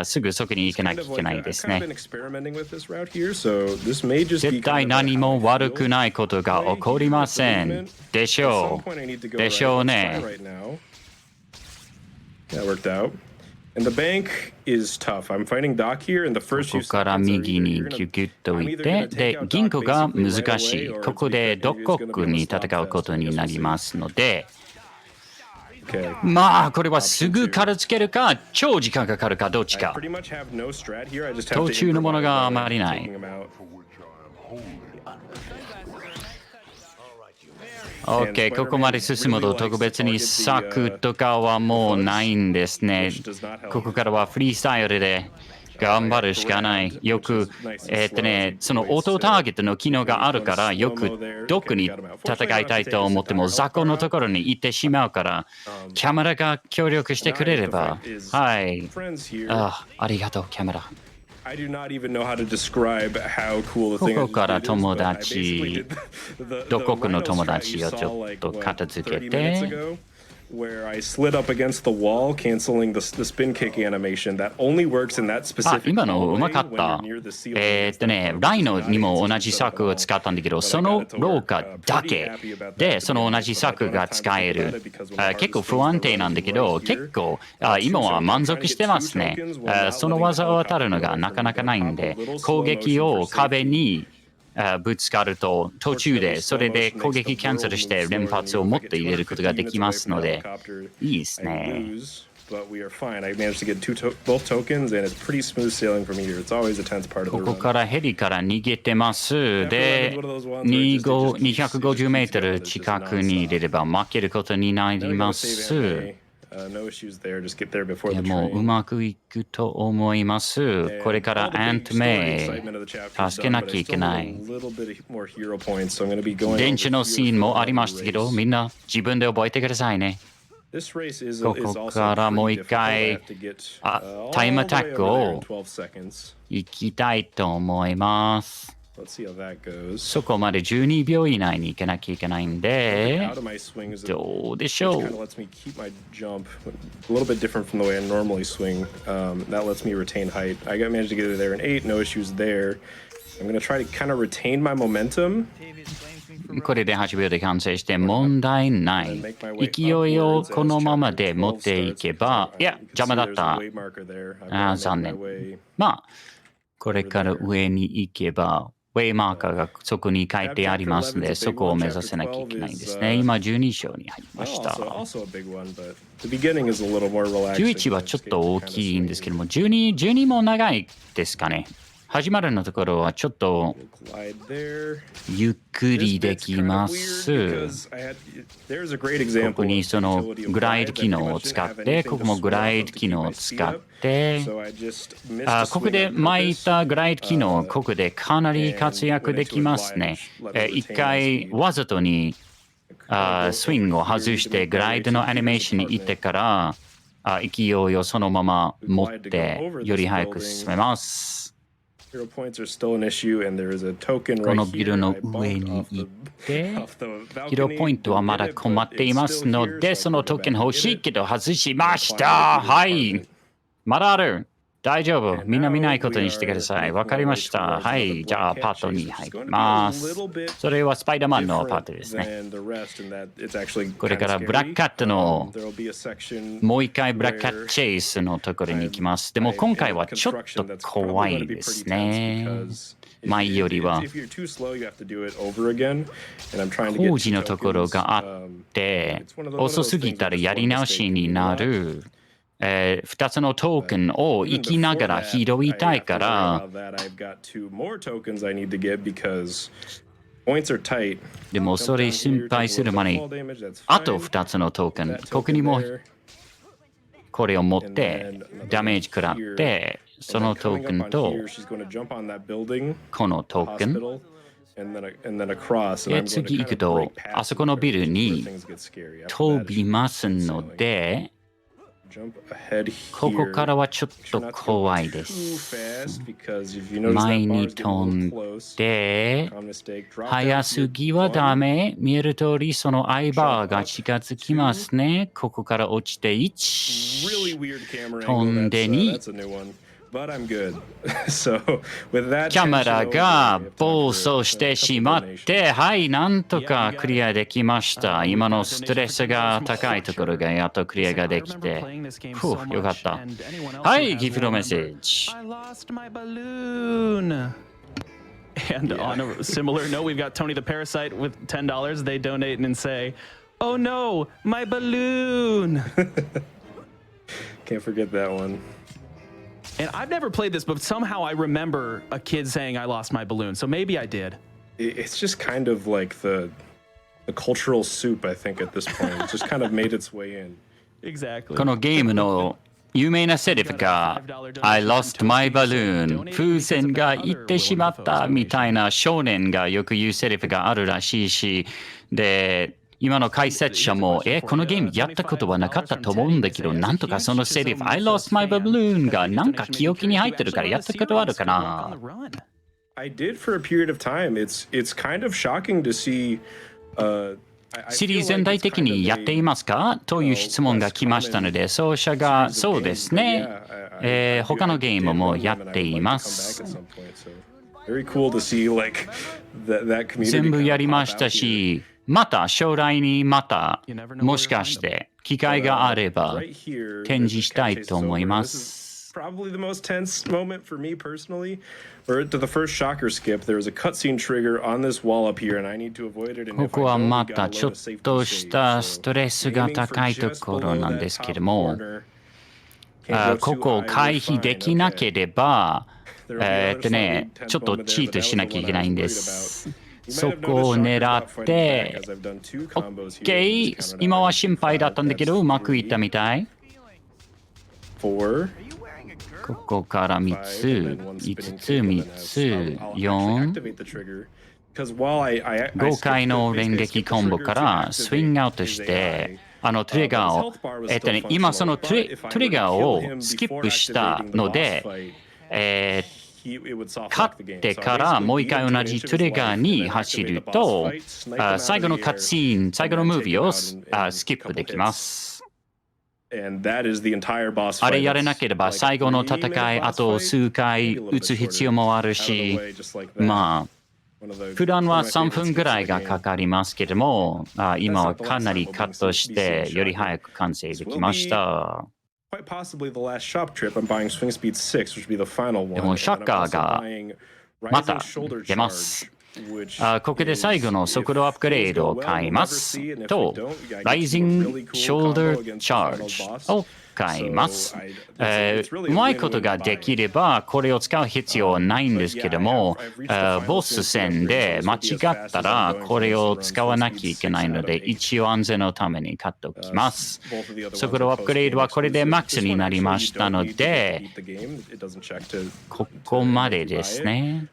すぐそこに行かなきゃいけないですね。 I've kind of been experimenting with this route here, so this may just be 絶対 kind of 何 how も I 悪 feel. くないことが起こりません。でし At ょ some point I need to う。 go で right. しょう Let's ね。 try right now. That worked out. And the bank is tough. I'm fighting Doc here, and the first こ few こから seconds are 右 either に you're ギュ gonna ギュッと I'm 置い either て、 gonna で take out 銀 Doc 行が basically right 難し away, い。 or ここで it's ドッコッ gonna ク become a に戦 slugfest. うことになりますので、 Okay. まあこれはすぐ片付けるか、超時間かかるかどっち I か。 pretty much have no strat here. I just have 途 to 中のもの improvise があ by まりない。 taking him out. OK、ここまで進むと特別に策とかはもうないんですね。ここからはフリースタイルで頑張るしかない。よく、そのオートターゲットの機能があるから、よくどこに戦いたいと思っても雑魚のところに行ってしまうから、キャメラが協力してくれれば、はい。ありがとう、キャメラ。I do not even know how to describe how cool the こ thing is. こから友達、どこの友達をちょっと片付けて。Where I slid up against the wall, canceling the spin kick animation that only works in that specific 今のうまかっ hallway た when you're near the ceiling.。ライノにも同じ策を使ったんだけど、その廊下だけでその同じ策が使える。結構不安定なんだけど、結構今は満足してますね。その技を当たるのがなかなかないんで、攻撃を壁にぶつかると途中でそれで攻撃キャンセルして連発をもっと入れることができますのでいいですね。ここからヘリから逃げてます。で、250メートル近くに入れれば負けることになります。でもうまくいくと思います。これからアントメイ助けなきゃいけない。電池のシーンもありましたけど、みんな自分で覚えてくださいね。ここからもう一回タイムアタックを行きたいと思います。そこまで12秒以内に行かなきゃいけないんで、どうでしょう。これで8秒で完成して問題ない。勢いをこのままで持っていけば、いや、邪魔だった。残念。まあ、これから上に行けば、ウェイマーカーがそこに書いてありますので、そこを目指せなきゃいけないんですね。今、12章に入りました。11はちょっと大きいんですけども、12も長いですかね。始まるのところはちょっとゆっくりできます。ここにそのグライド機能を使って、ここもグライド機能を使って、ここで巻いたグライド機能、ここでかなり活躍できますね。一回わざとにスイングを外してグライドのアニメーションに行ってから勢いをそのまま持ってより早く進めます。このビルの上に行って、ヒロポイントはまだ困っていますので、そのトークン欲しいけど外しました。はい。まだある。大丈夫。みんな見ないことにしてください。わかりました。はい。じゃあ、パートに入ります。それはスパイダーマンのパートですね。これからブラックカットのもう一回ブラックカットチェイスのところに行きます。でも今回はちょっと怖いですね。前よりは。工事のところがあって、遅すぎたらやり直しになる。2つのトークンを生きながら拾いたいから、でもそれ心配する前に、あと2つのトークン、ここにもこれを持ってダメージ食らって、そのトークンとこのトークン、で次行くと、あそこのビルに飛びますので、ここからはちょっと怖いです。前に飛んで、早すぎはダメ。見える通り、その相バーが近づきますね。ここから落ちて1、飛んで2。キャメラが暴走してしまって、はい、なんとかクリアできました。今のストレスが高いところがやっとクリアができて、よかった。はい、ギフトメッセージ。And on a similar note, we've got Tony the Parasite with $10. They donate and say, "Oh no, my balloon!" Can't forget that one. And I've never played this, but somehow I remember a kid saying I lost my balloon. So maybe I did. It's just kind of like a cultural soup, I think, at this point. It just kind of made its way in. Exactly. このゲームの有名なセリフが I lost my balloon 風船が行ってしまったみたいな少年がよく言うセリフがあるらしいし、で今の解説者もこのゲームやったことはなかったと思うんだけど、なんとかそのセリフ I lost my balloon がなんか記憶に入ってるからやったことあるかな。I did for a period of time. It's kind of shocking to see. シリーズ全体的にやっていますかという質問が来ましたので、奏者がそうですね、他のゲームもやっています。全部やりましたし、また将来にまたもしかして機会があれば展示したいと思います。Probably the most tense moment for me personally. Or to the first shocker skip, there was a cutscene trigger on this wall up here, and I need to avoid it. ここはまたちょっとしたストレスが高いところなんですけども、ここを回避できなければ、ちょっとチートしなきゃいけないんです。そこを狙って、OK、今は心配だったんだけど、うまくいったみたい。ここから3つ、5つ、3つ、4。5回の連撃コンボからスイングアウトして、トリガーを、今そのトリガーをスキップしたので、勝ってからもう一回同じトリガーに走ると、最後のカットシーン、最後のムービーをスキップできます。あれやれなければ最後の戦い、あと数回打つ必要もあるし、まあ、普段は3分ぐらいがかかりますけれども、今はかなりカットしてより早く完成できました。でもシャッカーがまた出ます。ここで最後の速度アップグレードを買いますと、Rising Shoulder Charge を買います。うまいことができればこれを使う必要はないんですけども、ボス戦で間違ったらこれを使わなきゃいけないので、一応安全のために買っておきます。速度アップグレードはこれでマックスになりましたので、ここまでですね。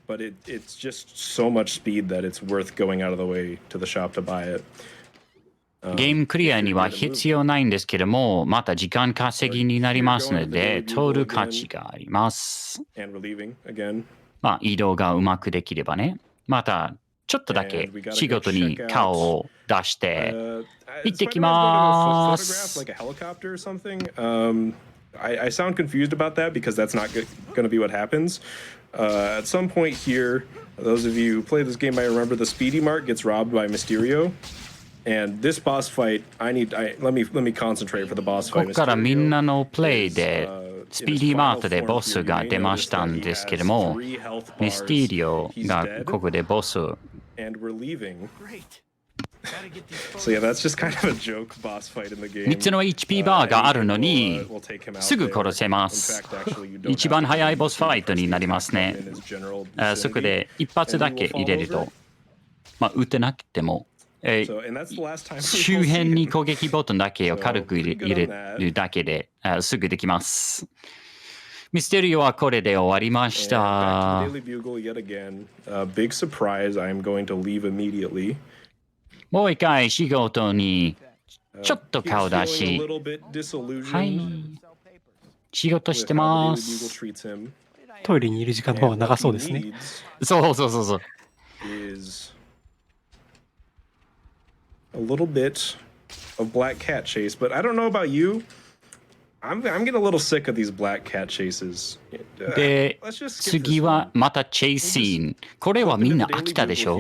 ゲームクリアには必要ないんですけども、また時間稼ぎになりますので、取る価値があります。まあ、移動がうまくできればね。また、ちょっとだけ仕事に顔を出して、行ってきます。I sound confused about that because that's not going to be what happens. At some point here, those of you who play this game might remember the Speedy Mart gets robbed by Mysterio.And this boss fight, let me concentrate for the boss fight. ここからみんなのプレイでスピーディーマートでボスが出ましたんですけども、ミスティリオがここでボス。3つの HP バーがあるのにすぐ殺せます。一番早いボスファイトになりますね。そこで一発だけ入れると、まあ、撃てなくても。周辺に攻撃ボタンだけを軽く入れるだけですぐできます。ミステリオはこれで終わりました。もう一回仕事にちょっと顔出し。はい。仕事してます。トイレにいる時間の方が長そうですね。そう。A little bit of black cat chase, but I don't know about you. I'm getting a little sick of these black cat chases. で、次はまたチェイスシーン。これはみんな飽きたでしょ？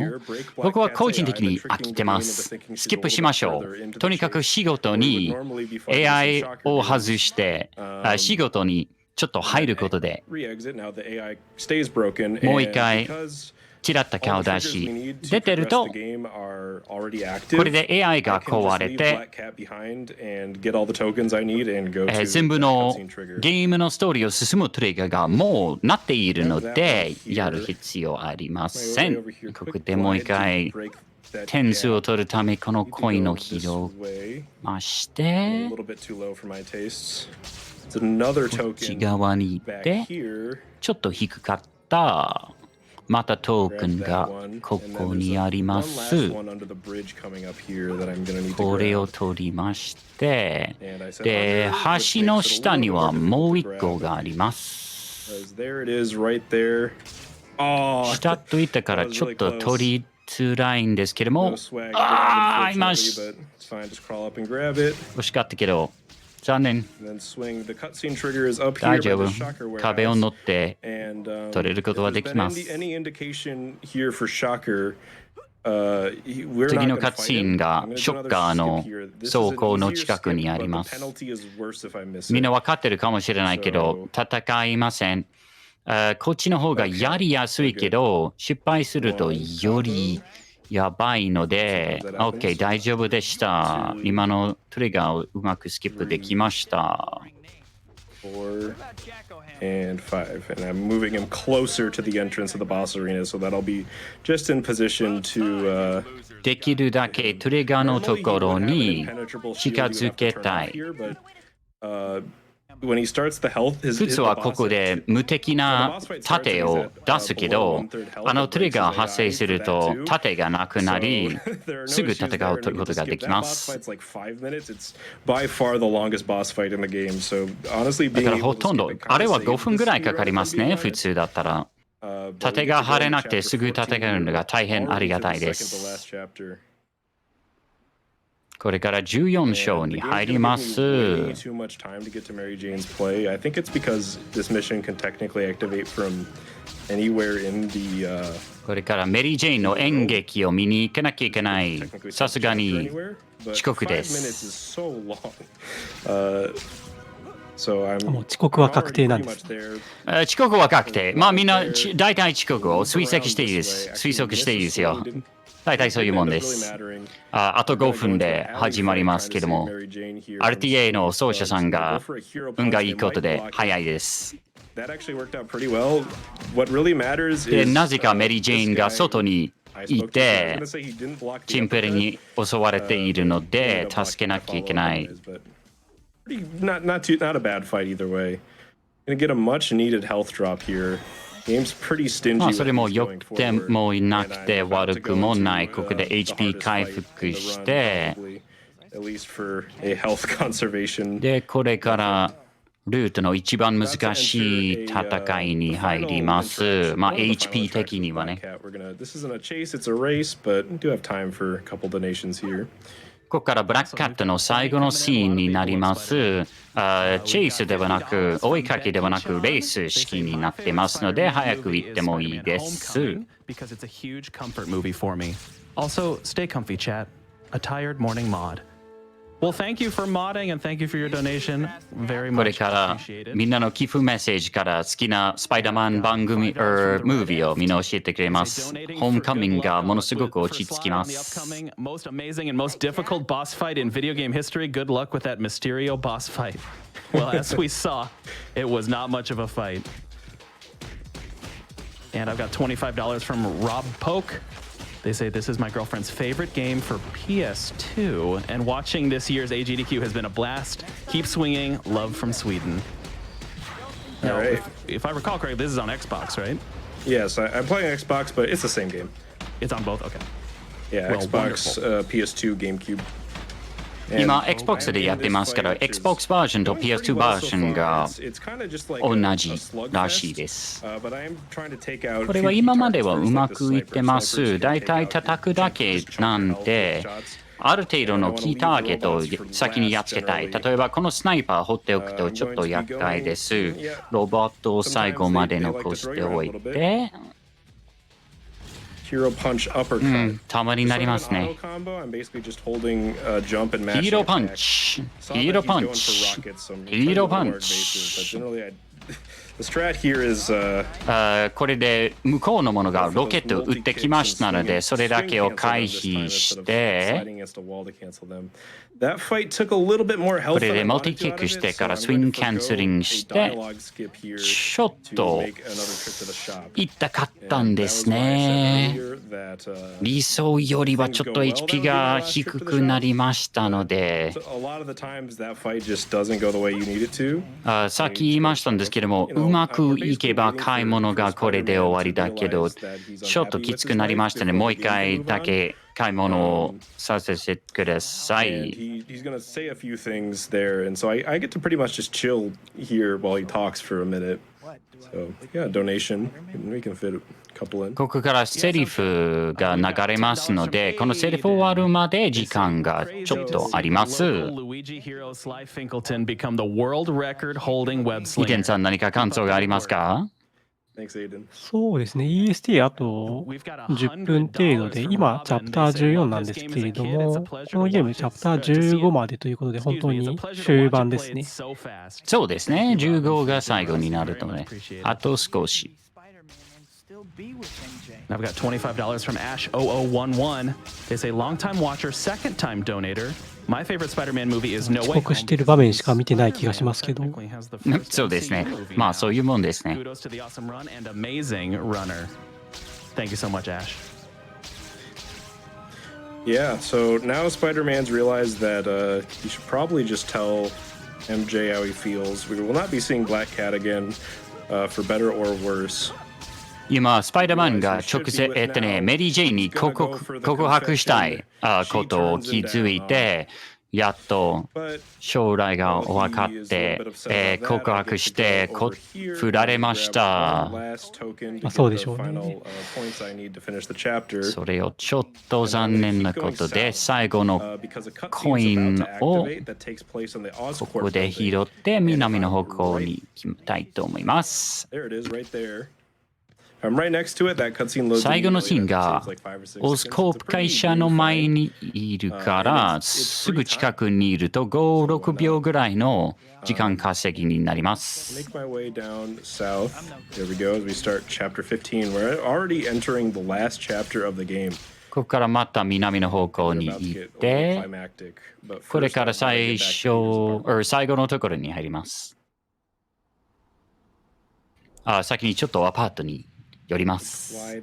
僕は個人的に飽きてます。スキップしましょう。とにかく仕事に AI を外して仕事にちょっと入ることでもう一回ちらっと顔出し出てると、これで AI が壊れて、全部のゲームのストーリーを進むトリガーがもうなっているので、やる必要ありません。ここでもう一回、点数を取るためこのコインを拾いまして、こっち側に行って、ちょっと低かった。またトークンがここにあります。これを取りまして、で、橋の下にはもう一個があります。下といったからちょっと取りづらいんですけども、あ今惜しかったけど、残念。大丈夫。壁を乗って取れることはできます。次のカットシーンがショッカーの走行の近くにあります。みんな分かってるかもしれないけど、戦いません。こっちの方がやりやすいけど、失敗するとよりやばいので、OK、大丈夫でした。今のトリガーをうまくスキップできました。4 and 5, and I'm moving him closer to the entrance of the boss arena, so that'll be just in position to. できるだけトリガーのところに近づけたい。普通はここで無敵な盾を出すけど、あのトリガー発生すると盾がなくなり、すぐ戦うことができます。だからほとんど、あれは5分ぐらいかかりますね、普通だったら。盾が張れなくてすぐ戦うのが大変ありがたいです。これから14章に入ります。これからメリー・ジェーンの演劇を見に行かなきゃいけない。さすがに遅刻です。もう遅刻は確定なんです。遅刻は確定。まあみんな大体遅刻を推測していいです。推測していいですよ。大体そういうもんです。あと5分で始まりますけども、RTA の奏者さんが運がいいことで早いです。で、なぜかメリー・ジェーンが外にいて、チンプレに襲われているので、助けなきゃいけない。Not a bad fight either way. Gonna get a much needed health drop here. Game's pretty stingy. まあそれも良くてもいなくて悪くもない。ここで HP 回復して、で、これからルートの一番難しい戦いに入ります。まあ HP 的にはね。ここからブラックカットの最後のシーンになります。チェイスではなく、追いかけではなく、レース式になってますので、早く行ってもいいです。Also, stay comfy, chat. A tired morning mod. Well, thank you for modding and thank you for your donation. Very much appreciated. これからみんなの寄付メッセージから好きなスパイダーマン番組ムービーをみんな教えてくれます。ホームカミングがものすごく落ち着きます。Most amazing and most difficult boss fight in video game history. Good luck with that Mysterio boss fight. Well, as we saw, it was not much of a fight. And I've got $25 from Rob Poke. They say this is my girlfriend's favorite game for PS2, and watching this year's AGDQ has been a blast. Keep swinging. Love from Sweden. Now, if I recall correctly, this is on Xbox, right? Yes, I'm playing Xbox, but it's the same game. It's on both? Okay. Yeah, well, Xbox, PS2, GameCube. 今 Xbox でやってますから Xbox バージョンと PS2 バージョンが同じらしいです。これは今まではうまくいってます。だいたい叩くだけなんで、ある程度のキーターゲットを先にやっつけたい。例えばこのスナイパー放っておくとちょっと厄介です。ロボットを最後まで残しておいて。たまになりますね。ヒーローパンチ、ヒーローパンチ、ヒーローパンチ。The strat here is これで向こうのものがロケットを撃ってきましたので、それだけを回避して、That fight took a little bit more health これでマルティキックしてからスイングキャンセリングして、ちょっと痛かったんですね。理想よりはちょっと HP が低くなりましたので、さっき言いましたんですけども、うまくいけば買い物がこれで終わりだけど、ちょっときつくなりましたね。もう一回だけ買い物をさせてください。He's going to say a few things there, and so I get to pretty much just chill here while he talks for a minute. So, yeah, donation. We can fit a couple in. ここからセリフが流れますので、このセリフ終わるまで時間がちょっとあります。Luigi hero Slyfincleton become the world record holding web イデン slinger. さん何か感想がありますか？ Thanks, Aiden. そうですね、EST あと10分程度で、今、チャプター14なんですけれども、このゲーム、チャプター15までということで、本当に終盤ですね。そうですね。15が最後になるとね。あと少し。Now I've got $25 from Ash0011. They say longtime watcher, second time donator. My favorite Spider-Man movie is No 遅 Way 刻してる場面しか見てない気がしますけど、そうですね。まあそういうもんですね。 Kudos to the awesome run and amazing runner. Thank you so much, Ash. Yeah, so now Spider-Man's realized that he should probably just tell MJ how he feels. We will not be seeing Black Cat again, for better or worse. 今、スパイダーマンが直接、メリー・ジェインに告白したいことを気づいて、やっと将来が分かって、告白して振られました。そうでしょうね。それをちょっと残念なことで、最後のコインをここで拾って南の方向に行きたいと思います。最後のシーンがオスコープ会社の前にいるからすぐ近くにいると5、6秒ぐらいの時間稼ぎになります。ここからまた南の方向に行って、これから最後のところに入ります。先にちょっとアパートに寄ります。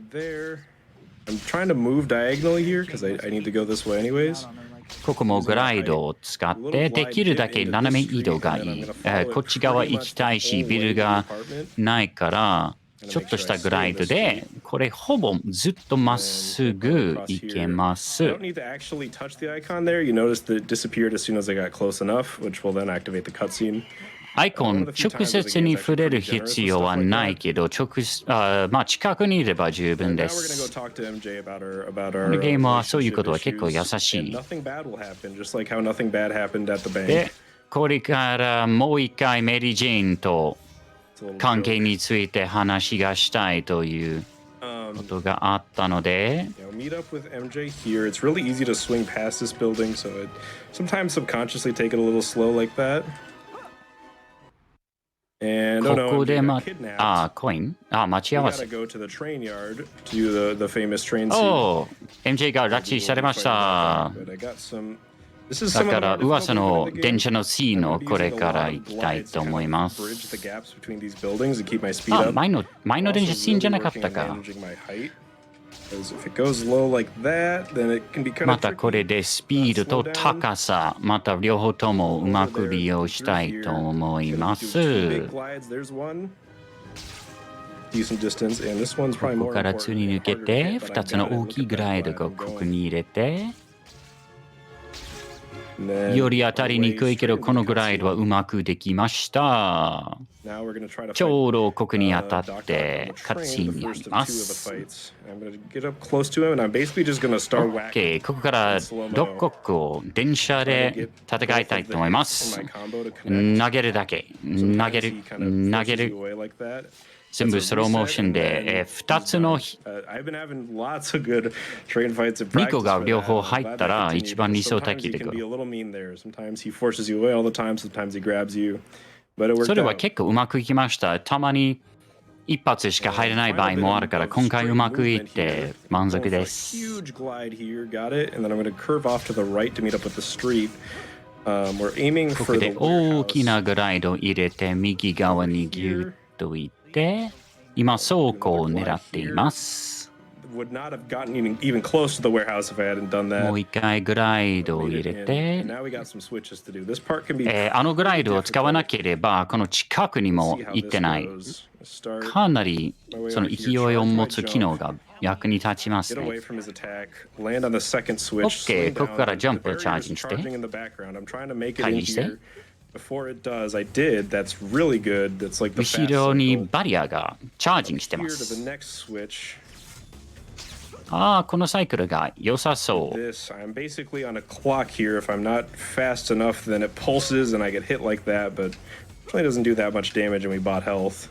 ここもグライドを使ってできるだけ斜め移動がいい。こっち側行きたいし、ビルがないから、ちょっとしたグライドで、これほぼずっとまっすぐ行けます。アイコン、直接に触れる必要はないけど、近くにいれば十分です。このゲームはそういうことは結構優しい。で、これからもう一回メリー・ジェーンと関係について話がしたいということがあったので、ここでコイン待ち合わせ。MJ が拉致されました。だから噂の電車の C のこれから行きたいと思います。前の電車 C じゃなかったか。またこれでスピードと高さ、また両方ともうまく利用したいと思います。ここから通に抜けて、2つの大きいグライドをここに入れて、より当たりにくいけど、このグライドはうまくできました。ちょうどここに当たってカッチンに入ります。OK、ここから6国を電車で戦いたいと思います。投げるだけ。投げる。全部スローモーションで、2つの2個が両方入ったら一番理想的で。But it worked それは out. 結構うまくいきました。たまに一発しか入れない場合もあるから、今回うまくいって満足です。Huge glide here, got it, and then I'm going to curve off to the right to meet up with the street. We're aiming こ for こ the で大き warehouse. なグライドを入れて、右側にギュッといって、今倉庫を狙っています。Would not have gotten even close to the warehouse if I hadn't done も that. う一回グライドを入れ And て、 now we got some switches to do. This part can be あのグライドを使わなければ、この近くにも see how 行って this ない。 goes. Start, かなりその勢いを持つ機能が役に立ちます get ね。 away from his attack, land on the second switch. OK slow ここから down. ジャンプを The チャー barrier ジ is して charging in the background. I'm trying to make it 回 in 避して here. Before it does, I did. That's really good. That's like the 後 fast ろに cycle. バリアがチャージングしてま Here to す the。next switch. ああ、このサイクルが良さそう。 This, I'm basically on a clock here. If I'm not fast enough, then it pulses and I get hit like that. But it really doesn't do that much damage, and we bought health.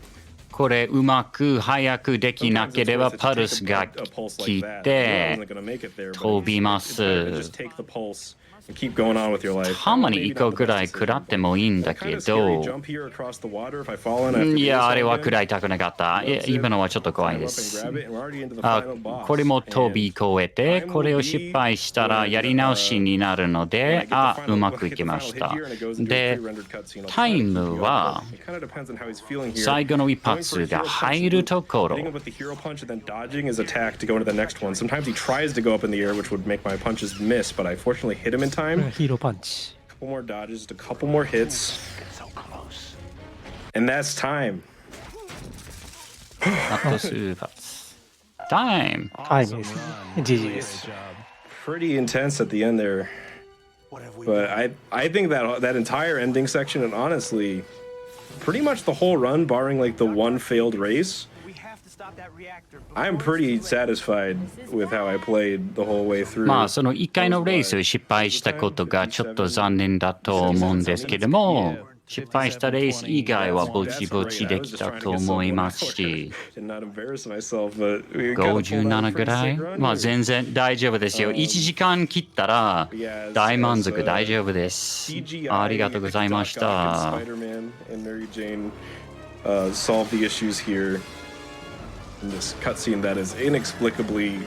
これうまく早くできな Sometimes け it's れ worth ば it to パル take ス a が pulse 効い like that. I て wasn't gonna make it there, but 飛びま it's better to す。 just take the pulse and keep going on with your life. たまに Maybe 1個 not the ぐらい best 食らってもいいんだ decision. け Kinda scary ど、 jump here across the water. If I fall in, I have to い do や、あ this れ all は again. 食らいたくなかった。今のはちょっと怖いで Climb up す。 and grab it, and we're already into the あ final boss. これも飛び And 越えて、これを失敗したらやり直しになるの when I で、 get the あ、 final- うま when I くい get き the ま final し hit た。 here and it goes into a で、 pre-rendered cutscene, I'll タ try イ to keep ム you は up. It kind of depends on how he's feeling here. 最後の一 Going for a 発 hero が punch 入るところ。 hitting him with the hero punch and then dodging his attack to go into the next one. Sometimes he tries to go up in the air, which would make my punches miss, but I fortunately hit him in これが time. ヒーローパンチ。 Couple more dodges, just a couple more hits. And that's time. あと数発。タイムタイムですね。GG です。 Pretty intense at the end there. But I think that entire ending section, and honestly, pretty much the whole run, barring like the one failed race, We have to stop that reactor. I'm pretty satisfied with how I played the whole way through. まあその1回のレース失敗したことがちょっと残念だと思うんですけども、失敗したレース以外はぼちぼちできたと思いますし、 and not embarrass myself, but we kind of pulled 57 out a ぐ pretty らい sick run まあ here. 全然大丈夫ですよ。1時間切ったら大満足大丈夫です。ありがとうございました。 Spider-Man and Mary Jane solve the issues here in this cutscene that is inexplicably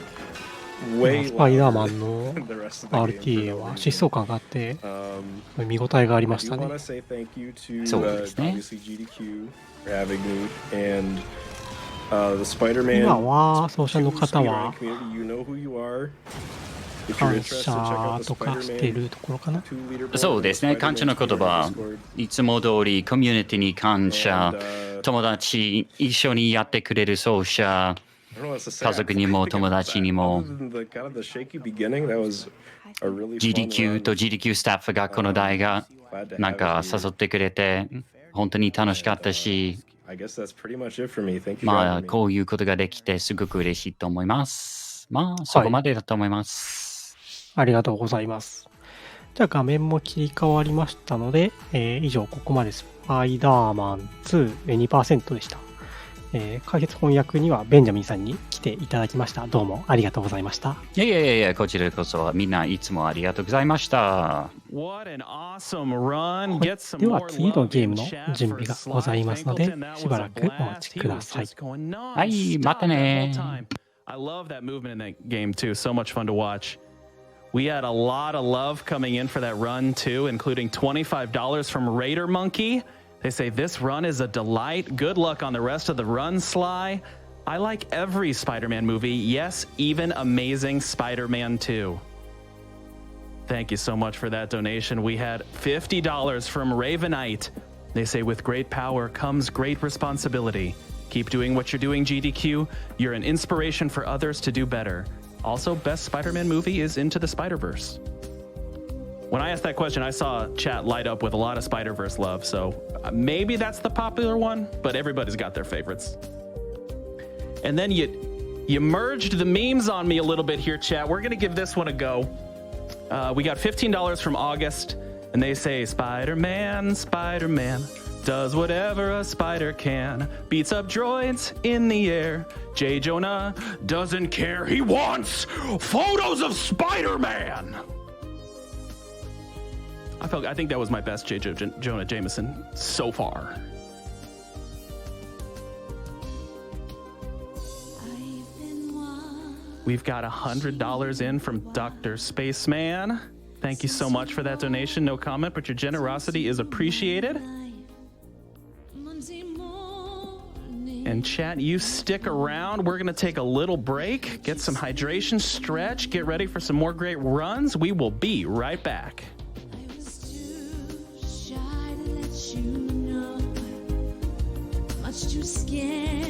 まあ way スパイダーマ longer ンの than the rest of the game. RTA は疾走感があって Um, 見応えがありま I し do たね want to。say thank you to そうですね。 obviously GDQ for having me and the Spider-Man 今は奏者の 2方は Spider-Man community. You know who you are. If you're 感 interested, check out 謝 the とかしてる Spider-Man ところかな。 2 leaderboard そうですね。 and 感謝の Spider-Man 言葉 Discord.、いつも通りコミュニティに感謝 And,、友達、一緒にやってくれる奏者、 I don't know what to say. 家族にも I think it was 友達にも other than the kind of the shaky beginning, that was a really fun GDQ run. と GDQ スタッフがこの台が Glad to なん have か it here. 誘ってくれて、本当に楽しかったし、 I guess that's pretty much it for me. Thank you for ま having あ me. こういうことができてすごく嬉しいと思います。まあそこまでだと思います。ありがとうございます。じゃあ画面も切り替わりましたので、以上ここまでスパイダーマン2、2% でした。解説翻訳にはベンジャミンさんに来ていただきました。どうもありがとうございました。いやいやいやいや、こちらこそみんないつもありがとうございました。 What an awesome run. はい Get some では more 次の love ゲー in ムの chat 準 for 備がございますので Slyfincleton. That しばら was く a お待ち blast. く He だ was さい。 just going はい、また nonstop ね that whole time. I love that movement in that game too. So much fun to watch. We had a lot of love coming in for that run too, including $25 from Raider Monkey. They say this run is a delight. Good luck on the rest of the run, Sly. I like every Spider-Man movie. Yes, even Amazing Spider-Man 2. Thank you so much for that donation. We had $50 from Ravenite. They say with great power comes great responsibility. Keep doing what you're doing, GDQ. You're an inspiration for others to do better. Also, best Spider-Man movie is Into the Spider-Verse. When I asked that question, I saw chat light up with a lot of Spider-Verse love, so maybe that's the popular one, but everybody's got their favorites. And then you merged the memes on me a little bit here, chat. We're gonna give this one a go. We got $15 from August, and they say, Spider-Man, Spider-Man, does whatever a spider can, beats up droids in the air. J. Jonah doesn't care, he wants photos of Spider-Man. I think that was my best Jonah Jameson so far. We've got $100 in from Dr. Spaceman. Thank you so much for that donation. No comment, but your generosity is appreciated. And chat, you stick around. We're going to take a little break, get some hydration, stretch, get ready for some more great runs. We will be right back. I was too shy to let you know, much too scared.